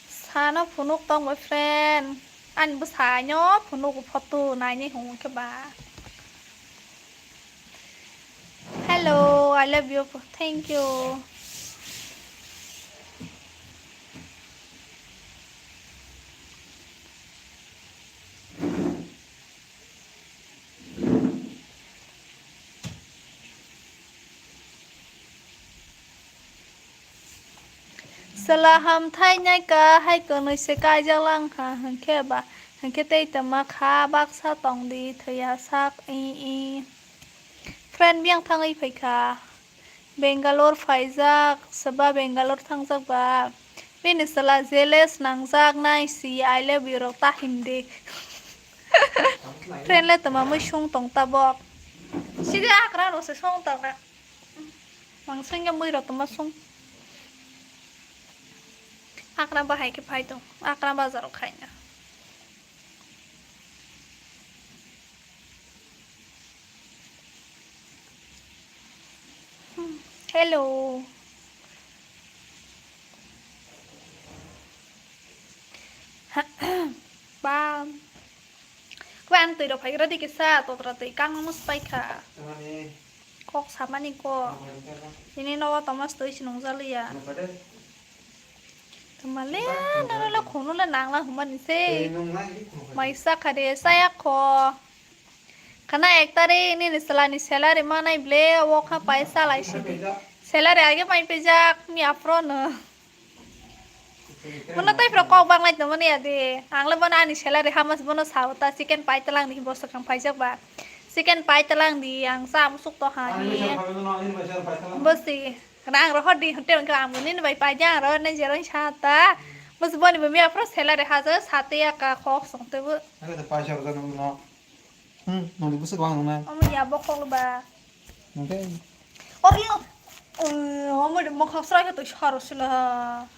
sana phonok tong my friend an bu sa nyo phonok photo nai ni hong ke ba hello I love you thank you sala ham thai nhai ka hai ko noi se kai ja lang ha han khe ba han khe tei ta ma kha bak sa tong di thaya sak i friend biang thangai phai kha Bangalore faizak saba Bangalore thangjak ba bini sala jealous nangjak nai si I love you rok ta hindi friend le tama moi sung tong ta bok sidi akra ro se sung tong na mang sing ya moi ro tama sung akra ba hai ke phai to akra bazar khai na hello ba các bạn từ đầu phải ra đi cái xa tổ ra tới căng nó spike cả kok sama nih kok ini nawa Thomas tuh sinong zali ya kemale nara la kono la nang la human se maisa kade saya ko karena ektare ini selani salary mana ible woka paisa lai sih salary aja main pejak mi afron mana tay pro kok bang lai teman ya deh angla mana ani salary hamas bono sauta chicken pie telang di bos kang pajak ba chicken pie telang di yang sam suk to ha ni bos sih karena ang rohot di hotel kang ini bai pajak ro nen jero chata bos boni be mi afro salary haza sate ya ka kok song te bu ada paisa ro no no di busuk bang no om ya bokong ba okay ori om de mo khasra ka to harus lah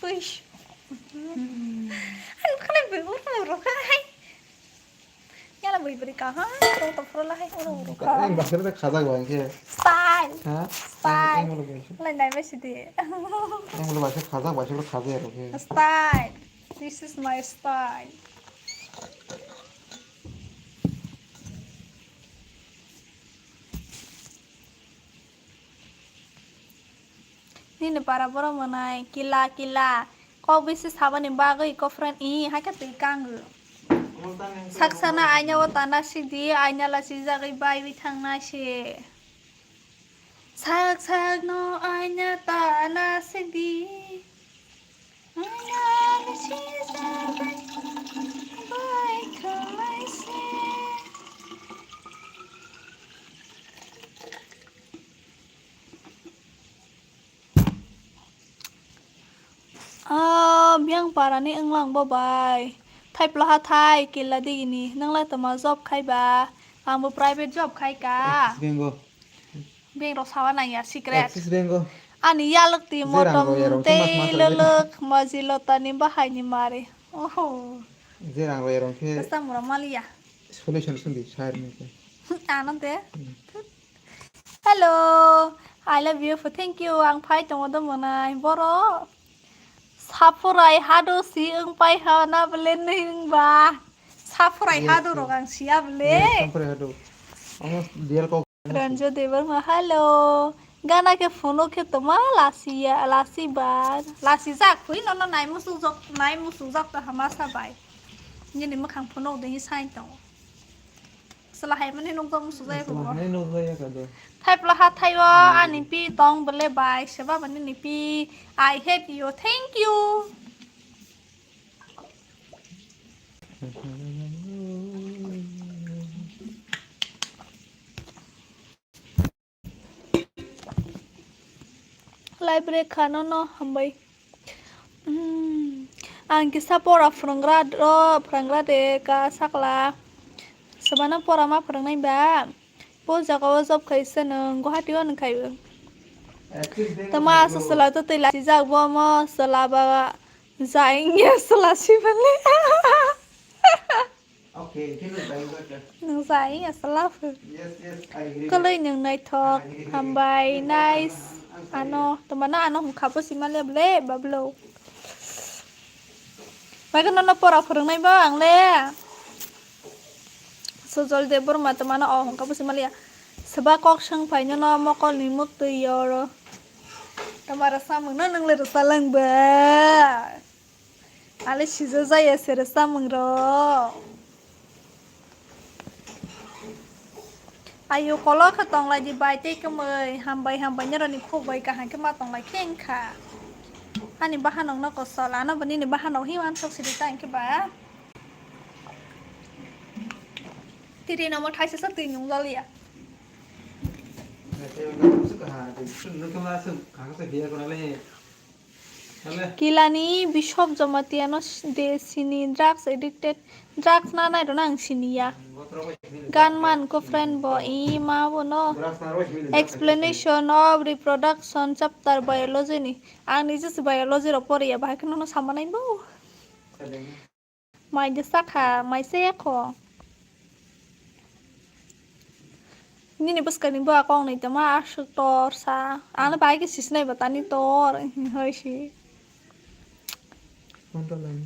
fish anh có lên bự rồi cái nhà là bự cả ha rồi tập rồi lại rồi cả em bakır da kaza var ki style ha style em bunu geçiyor lên này mới xịt em bunu başka kaza yer ki style this is my style ini para boro manai kila kau bisa saban yang bagai kau friend ini hai ka tikang saksana anya wa tanah sidi anya la si jagai bai wi thang na si sak no anya tanah sidi anya la si jagai bai thang na si biang parani englang bye thai plah thai kila di ini nang la tama job khai ba ang private job khai ka bengo beng ro sawa na ya secret axis bengo ani yalak ti motom te lelek mazilo tani bahai ni mare oh zerang royerong ke kasta mura malia solution sundi share ni ke anante hello I love you for thank you ang phai tong do monai boro sapurai hado si eng pai ha na belen ning ba sapurai hado ro gang siap le sapurai hado almost deal ko ranjo devar ma hello gana ke phono ke toma lasi ya lasi ba lasi jak khui no nai musu jok ta hamasa bai ni ni ma khang phono de hi sai to sala hai mane nong tong musu jai ko ne no ya ka do thai pla ha thai wa ani pi tong bele bai seba bani ni pi I hate you thank you library khano no hambai ang kisa pora frangra de ka sakla sabana pora ma prangnai ba po jagawa job khaisa nang guwahati wa nang khaibo tama sala to tela jak bo mo sala ba jaing ya sala si bale okay kinu bai ga nang jaing ya sala yes I agree kalai nang nai thok hambai nice ano tamana ano khabo simale ble bablo bai kan na pora phrangnai ba ang le sojol debor mata mana oh kamu semalia seba kok sang paino no mo ko limut tu yoro tamara samang no nang le salang ba ale shizo zaya sere samang ro ayo kolo ka tong lai di bai te ka mei hambai nya ro ni khu bai ka han ka ma tong lai khen kha ani bahan nong na ko sola na bani ni bahan nong hi wan sok si ta ke ba tiri na mo thai se sa ti nhung lo lia kilani bishop jamatia no de sini drugs addicted drugs na nai ro nang sinia gunman ko friend bo I ma bo no explanation of reproduction chapter biology ni ang ni just biology ro poriya bhai kono no samanai bo mai de sakha mai se kho ni bus kani ba kong nei tama asuk tor sa ana bai ki sisnai batani tor hoi shi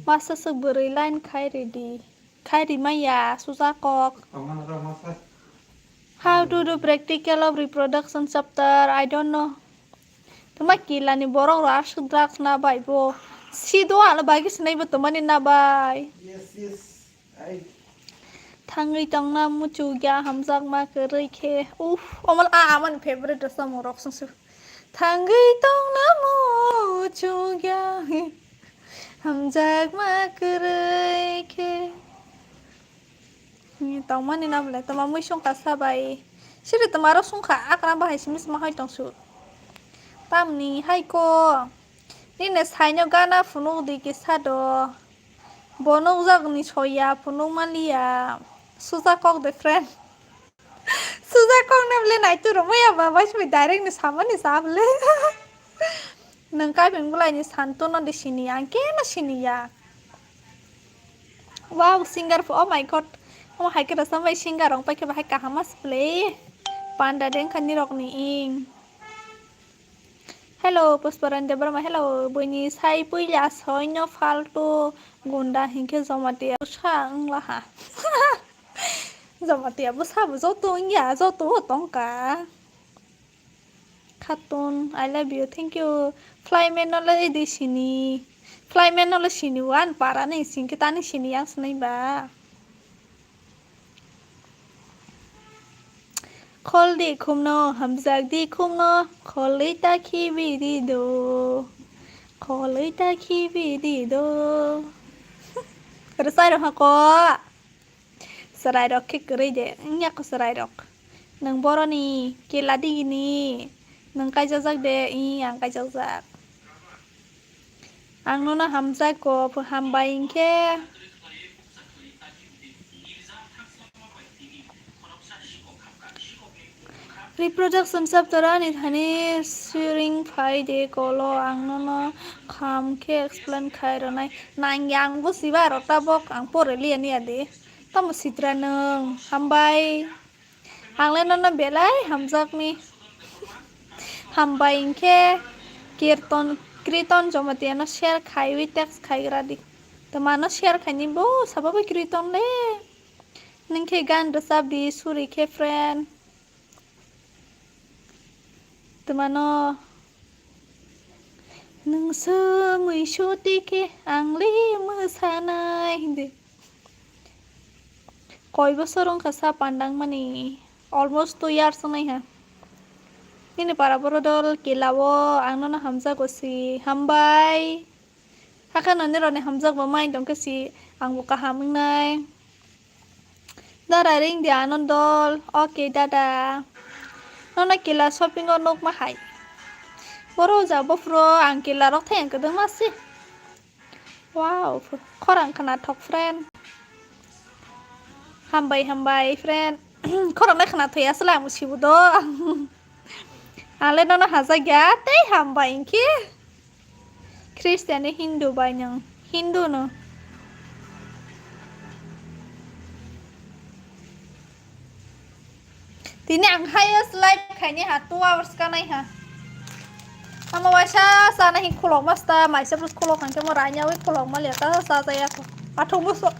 masa seberai line khai ri maya susa kok how to do practical of reproduction chapter I don't know tama kila ni borong ro asuk drugs na bai bo si do ala bai ki sisnai ba tama ni na bai yes Thang tong na mu chu ya hamjak ma kerei khe uf omal aman favorite sa mo rock su thang tong na mu chu ya hamjak ma kerei khe ni tong ma ni na bla tama mu song ka sa bai sire tamaro song kha akra ba hai simis ma hai tong su tam ni hai ko ni ne sai nyo gana phunu di ki sa do bonong jak ni soya phunu malia suza kok the friend suza kok nem le nai tu ro ya ba bas mi direct ni sama ni sab le nang kai beng bulai ni santo no de sinia ke na sinia wow singer oh my god oh hai ka sampai singer rong pai ke ba hai ka hamas play panda den kan ni rok ni ing hello pusparan debrama hello buni sai puila soino faltu gunda hinke jamatia sa ngla ha Jamatia bố sao bố tôi nhà dô tôi tông cả Cartoon I love you thank you Flyman nó lấy đi sini Flyman nó lấy sini wan para này xin cái ta này sini yang sunai ba Khol đi khum no hamzak đi khum no khol lấy ta khi vi đi do khol lấy ta khi vi đi do Rồi sai rồi hả cô Serai dok ke kere de nyak ko serai dok nang boro ni ke ladi ni nang kai jajak de I ang kai jajak ang no na hamza ko pu hambaing ke reproduction chapter ni thani sharing phai de kolo ang no na kham ke explain khai ro nai nang yang bu siba ro ta bok ang pore li ani ade Tama sitra neng hambai hanglen nona belai hamjak ni hambai ingke kirton jamatia no share khai wi text khai radi tamano share khai ni bo sababe kirton le ningke gan resab di suri ke friend tamano nang semui shuti ke angli mesanai de Koi bosorong kasa pandang mani almost 2 years nai ha ini para borodol kilawo angno na hamza gosi hambai hakan nani rone hamza ba mai dong kasi ang buka haming nai dara ring di anondol okay dada nona kila shopping or nok ma hai boro jabo fro ang kila rok theng kadang masi wow khorang kana thok friend hambai friend khorang na khana thoya sala musibu do ale no haza gya te hambai ki Christian Hindu banyang Hindu no tini ang highest life khaini ha 2 hours ka nai ha ama wasa sana hi khulok masta mai se plus khulok kan ke mo ranya wi khulok ma le ta sa sa ya ko athong buso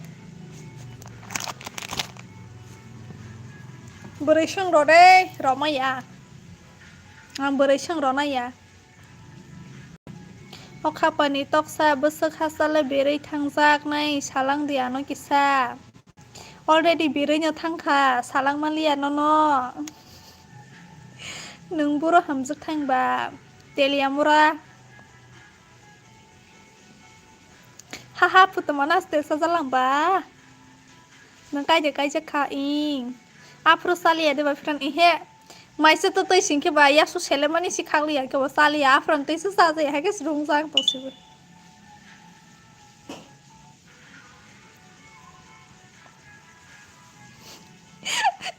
Beresang rode roma ya ang beresang rona ya Okha pani toksa besek hasale berei thangjak nai salang diano kisa already बेरैनो थांखा सालांमालिया न' नों बर' हामजों थांबा तेलियामुरा हाहा पुतमाना स्टेसा जालांबा नों गायजे खा इं Afro सालिया देबा फ्रान इहे माइसे तो तै सिंखे बा या सु सेलेमानि सि खालिया के बा सालिया आफ्रन तैसो साजे है के सुरुं जाग तोसिबो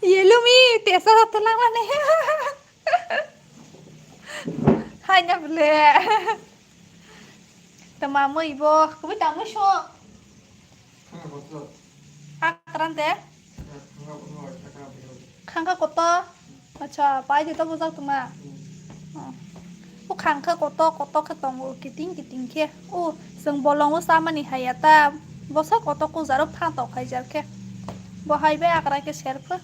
ये लुमी तेसा तला माने हाय ना बले तमामो इबो कबे तामो शो आक्रांते खांखा कत अच्छा पाइ दे तो बुझाक तुमा ओ खांखा कत खतंगो किटिं के ओ जों बलंगो सामानि हायाता बसा कत को जारो फांताव खाइजारखे बहायबे आग्रा के सेरफो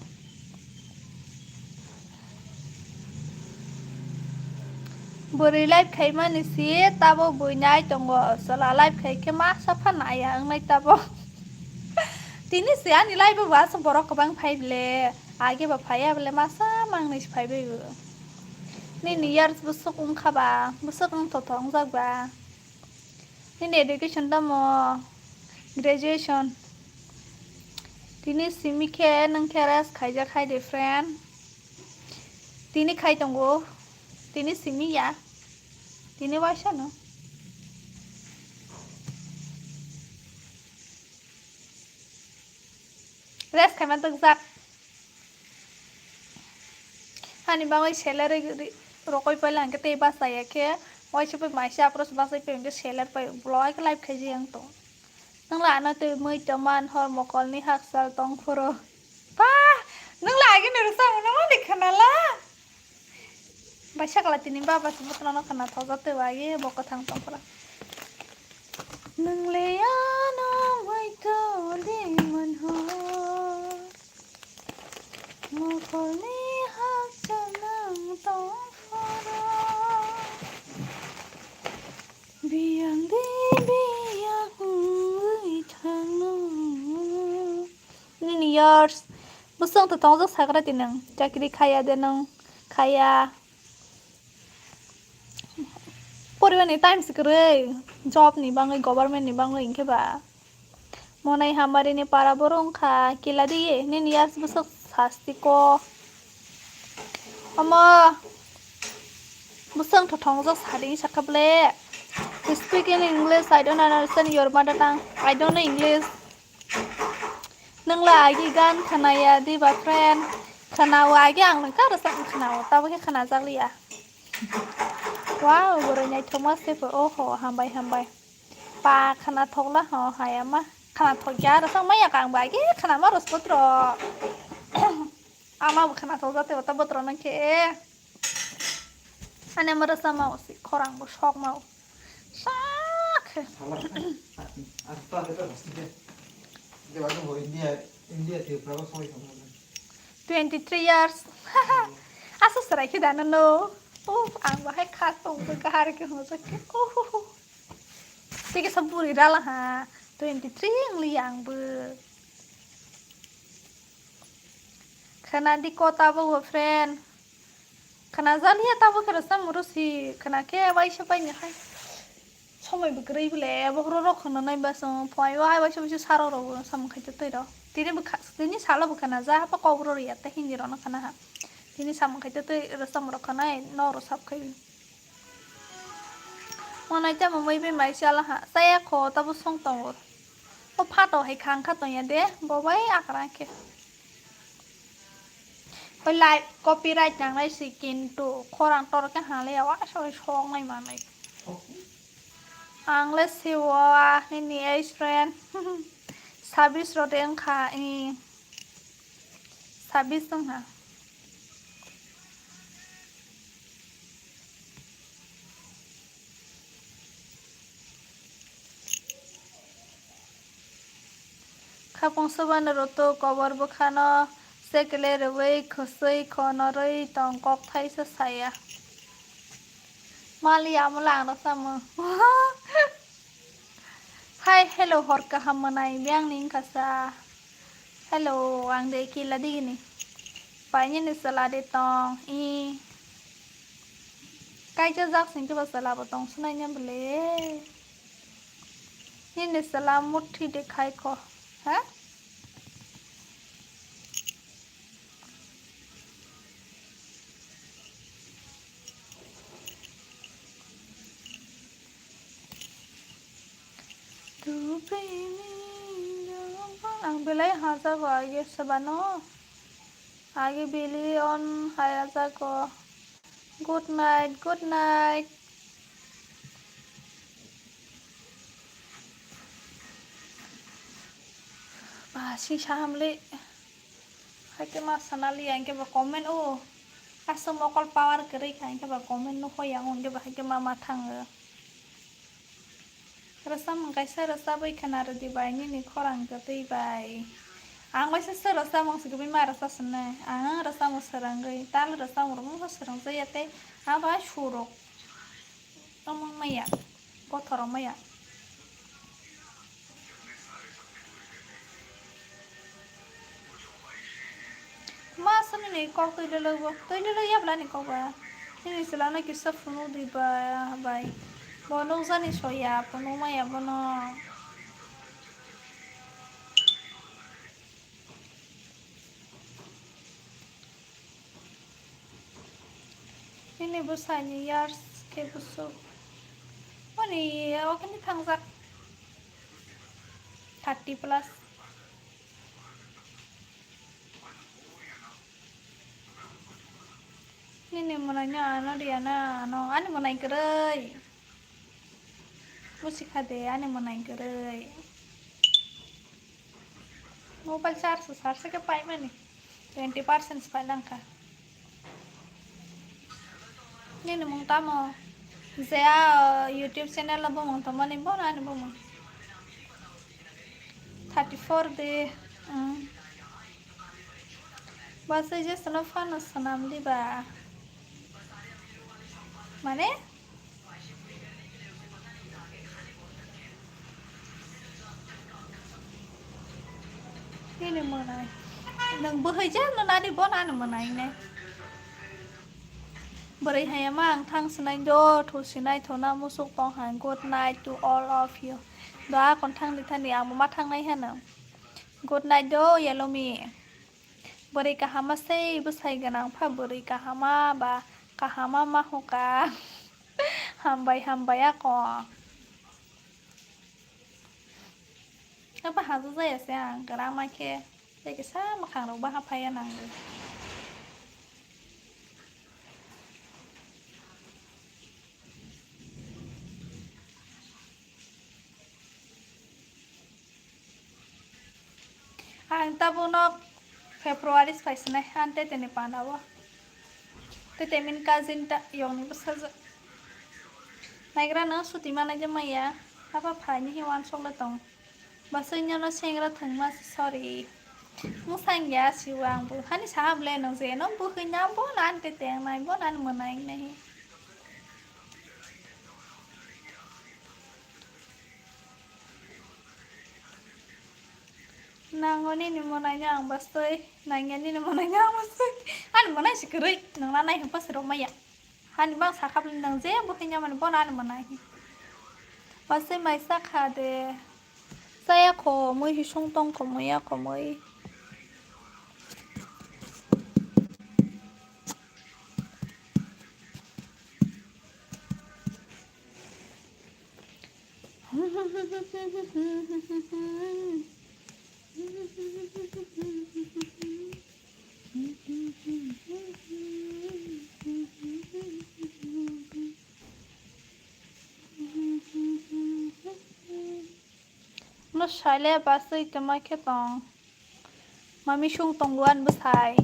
बोरै लाइफ खाइमानि सि ताबो बयनाय दंगो सला लाइफ खाइके मा साफा नाया आंनाय ताबो तिनि से आनि लाइफ बास बरक बां फाइबले आगे बा फाया बले मासा मांनिस फाइबेबो नि इयार्स बुसक उंखाबा बुसक उंथथं जागबा नि एडुकेशन दमो ग्रेजुएशन तिनि सिमिखे नों केरास खाइजा खाइदे फ्रेंड तिनि खाइ दंगो तिनि सिमिया तिनि वाइसानो रेस खाइमा दंजाक हानि बाङै सेलारि रकय पयला के ते बासाया के वाइसे पे माइसे आप्रोस बासाय पे के सेलार पे ब्लॉय के लाइफ खाइजि आं तो नों लाना ते मै तमान हर मकलनि हाक्साल तंफुरो बा नों लागे ने रसा मना मा लिखनाला बाइसा कला तिनि बाबा सुबुतना खाना थजाते वागे बक थां तंफुरा नों लेयाना मै तो दे मन हो मकलनि हाक्साल तंफुरो बियां दे बिया हुई थांनो नि इयार्स बुसंग तो तंजो सागरा तिनों चाकरी खाया देनों खाया परिवारनि टाइम सिकरै जॉब नि बाङै गवर्नमेंट नि बाङै इनके बा मनाय हमारे ने पारा बरंखा केला दिए नि इयार्स बुसक सास्तिको अमा बुसंग तो तंजो सारि सकबले speak in English I don't understand your mother tongue I don't know English नों लागी गान खानाया दिबा फ्रेंड खानावा आगे आं नोंका रसा खानावा ताबो के खाना जालिया वाव बोरैनाय थमासेफो ओहो हामबाय पा खाना थगला ह हाया मा खाना थग्या रसा मैया गां बागे खाना मा रसपत्र आमा खाना थग जाते बता बत्र नके आने मरसा माउसी खरांग बो शक माउ साख India थे प्रवास होई 23 years asa sarai ke dana no ang bahai khatong be kahar ke ho sakke tike saburi rala ha 23 ang liang be khana di kota bo friend khana jaliya ta bo kerasa murusi khana ke waisa pai ni hai সময় বকরই বলে বহর রখনা নাই বাস ফয় Y বাস বাস সারো র সাম খাইতে তৈর তিনি সালো বখানা যা পা কবর ইয়াতে হিন্দি রন খানা হা তিনি সাম খাইতে তৈ রসম রখনা নর সাব খাই মনাইতে মই বে মাইসালা হা সায়া খ তাবো সং তং ও ফাটো হাই খাং খাতয়া দে ববাই আকরাকে ওই লাইভ কপিরাইট নাংলাই সি কিন্তু খরাং তরকে হালে আওয়া সই সং নাই মানাই Angles siwa ini age friend sabis rodeng kha ini sabis tong ha khapong saban roto cover bokhano sekle rewei khosei khonarei tongkok thai sa saya Mali amulang na sama. Hi, hello horka hamanay biang ning kasa. hello ang de kila di ni paine ni sala de tong I kai cha jak sing ke sala ba tong sunai nyam ble ni sala muthi de khai ko ha tu ang belai hasa ko age sabano age bili on hasa ko good night si hamle hai ke ma sanali ang ke ba comment o asam okol power keri kan ke ba comment no hoyang on ke ba ke ma thang rasa mangkaisa rasa bai khana di bai ni khorang ke tei bai ang wai se rasa mong se bai ma rasa sna ang rasa mo sarang gai tal rasa mo mo sarang se yate aba shurok among maya kothoro maya masa ni kok tu le yap la ni kok ba ni selana ki sab funu di ba bai bono zani soya pono maya bono ini busani years ke busu oni oke ni thangzak 30 plus ini monanya ano dia na ano ani monai kerei musik hade ani monai kerei mobile charge ke pai mani 20% pai langka ini mong tamo saya YouTube channel la bomong to mani bon ani bomong 34 de basa je sana fana sanam di ba mane ini monai nang bahai ja no nadi bon ani monai ne Bari hayamang thang sinai do thu sinai thona musuk pong han good night to all of you da kon thang di thani ang ma thang nai hana good night do yalomi bari kahama sei busai ganang pha bari kahama ba kahama mahuka hambai ako apa hazu zai se ang garang ma ke sai ke sa ma khang ro ba ha phaya nang ang tabunok February spice na ante tene panawa te temin cousin ta yong ni basaja nagra na suti mana jamaya apa phani hiwan sok la tong basanya no sengra thangma sorry mu sangya siwang bu hani sam le no se no bu khnyam bo nan te teng nai bo nan manai nahi nangoni ni monanya ang bastoi nangani ni monanya ang bastoi an monai sikrai nang nanai hapa sero maya han bang sakap nang je bu khnya man bon an monai basai mai sakha de saya ko moi hi song tong ko moya ko moi nó sai lẽ bác sĩ cho mấy cái tông mà mi sung tông luôn bớt sai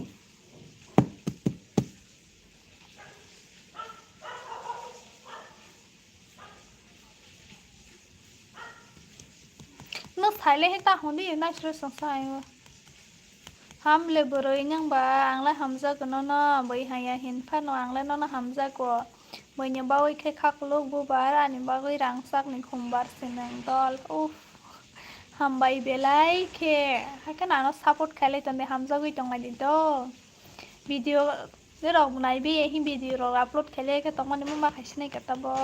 nó sai lẽ hết ta không đi nay chưa xong sai mà ham le bơi nhang bà ang la hamza của nó bởi hay hin phát nó ang la nó hamza của bởi nhà bao cái khắc lúc bu bà ra nên bao cái răng sắc nên không bắt xin anh tol हामबाय बेलाय के हायका नानो support खायलाय तंदे हामजागै दं आदि तो video जेराव नायबे हि video रो upload खायलाय के तंगने ममा खायसनाय कताबो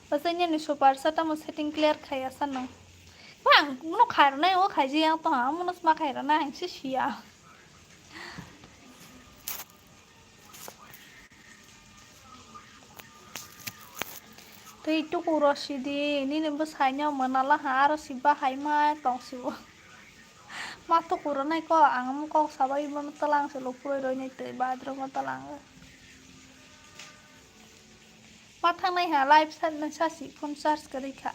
बसैने नि सुपार सटा मो सेटिंग क्लियर खाया सानो वां मनो खारनाय ओ खायजे आं तो हां मनस मा खायरना हांसे सिया तो itu kurosi di ini nih besarnya menalah harus si bahai mah tong si matu kurunai ko angam ko sabai bam telang si lupui ronya te badro ma telang matang nai ha live set na sasi phone charge kari kha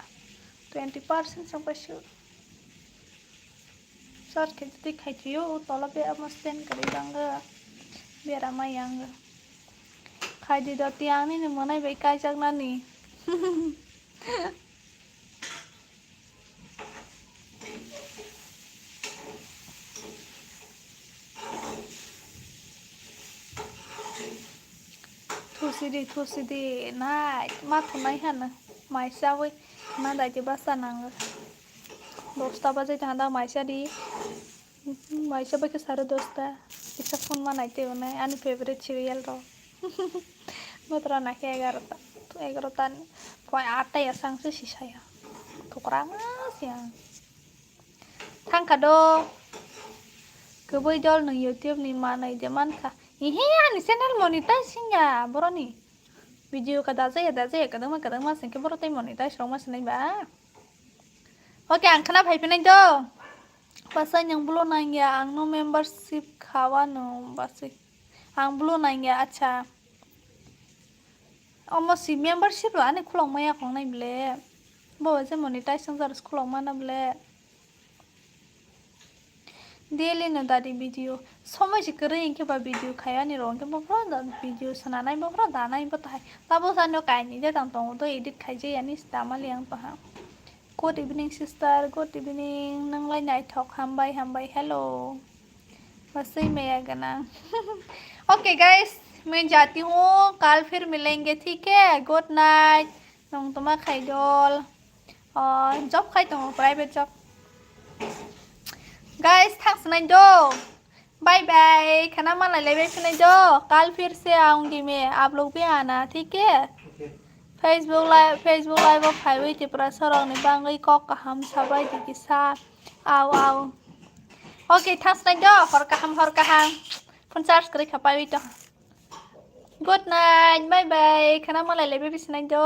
20% sampai sure charge ke ti khai thiyo tola be am stand kari bangga biar amai yang khai di do tiang ni monai bai kai jak na ni thusi di nai matu nai hana mai sawi na dai ti basa nang 10 बजे जहाँ माइसा दी माइसा बके 10:30 इसा phone में नाइते उन्हें आनी favourite serial रो मतरा ना के 11 कोई 8 या सांग से सिसाया तो करांgas ya tangkado kebai dol nang YouTube ni mana jaman ka ihe ani channel monetizing ya boroni video kada ya kadang mas ke boro tai monetize rong mas nai ba oke ang kena bhai do pasal yang belum nanya ang no membership kawan no basi ang belum nanya acha almost si membership lo ane kulong maya kong nai ble bawa je monetize sang harus kulong mana ble daily na dari video somai si kering ke ba video kaya ni rong ke bapro da video sananai bapro da nai batai tabo sano kai ni je tang tong to edit khai je yani stamal yang pa Good evening sister, good evening. Nang lai nai talk hambai hello. बस में आएगा ना okay guys मैं जाती हूँ कल फिर मिलेंगे ठीक है गुड नाइट नों तुम्हारा खाइडोल और जॉब खाई तो प्राइवेट जॉब गाइस थैंक्स नहीं दो बाय बाय खाना माला ले बैठ नहीं दो कल फिर से आऊंगी मैं आप लोग भी आना ठीक है Facebook live of highway ti prasarong ni bangai kok kaham sabai di kisah aw okay thanks nai do hor kaham phone charge kari khapai wi to good night bye bye khana malai lebe bis nai do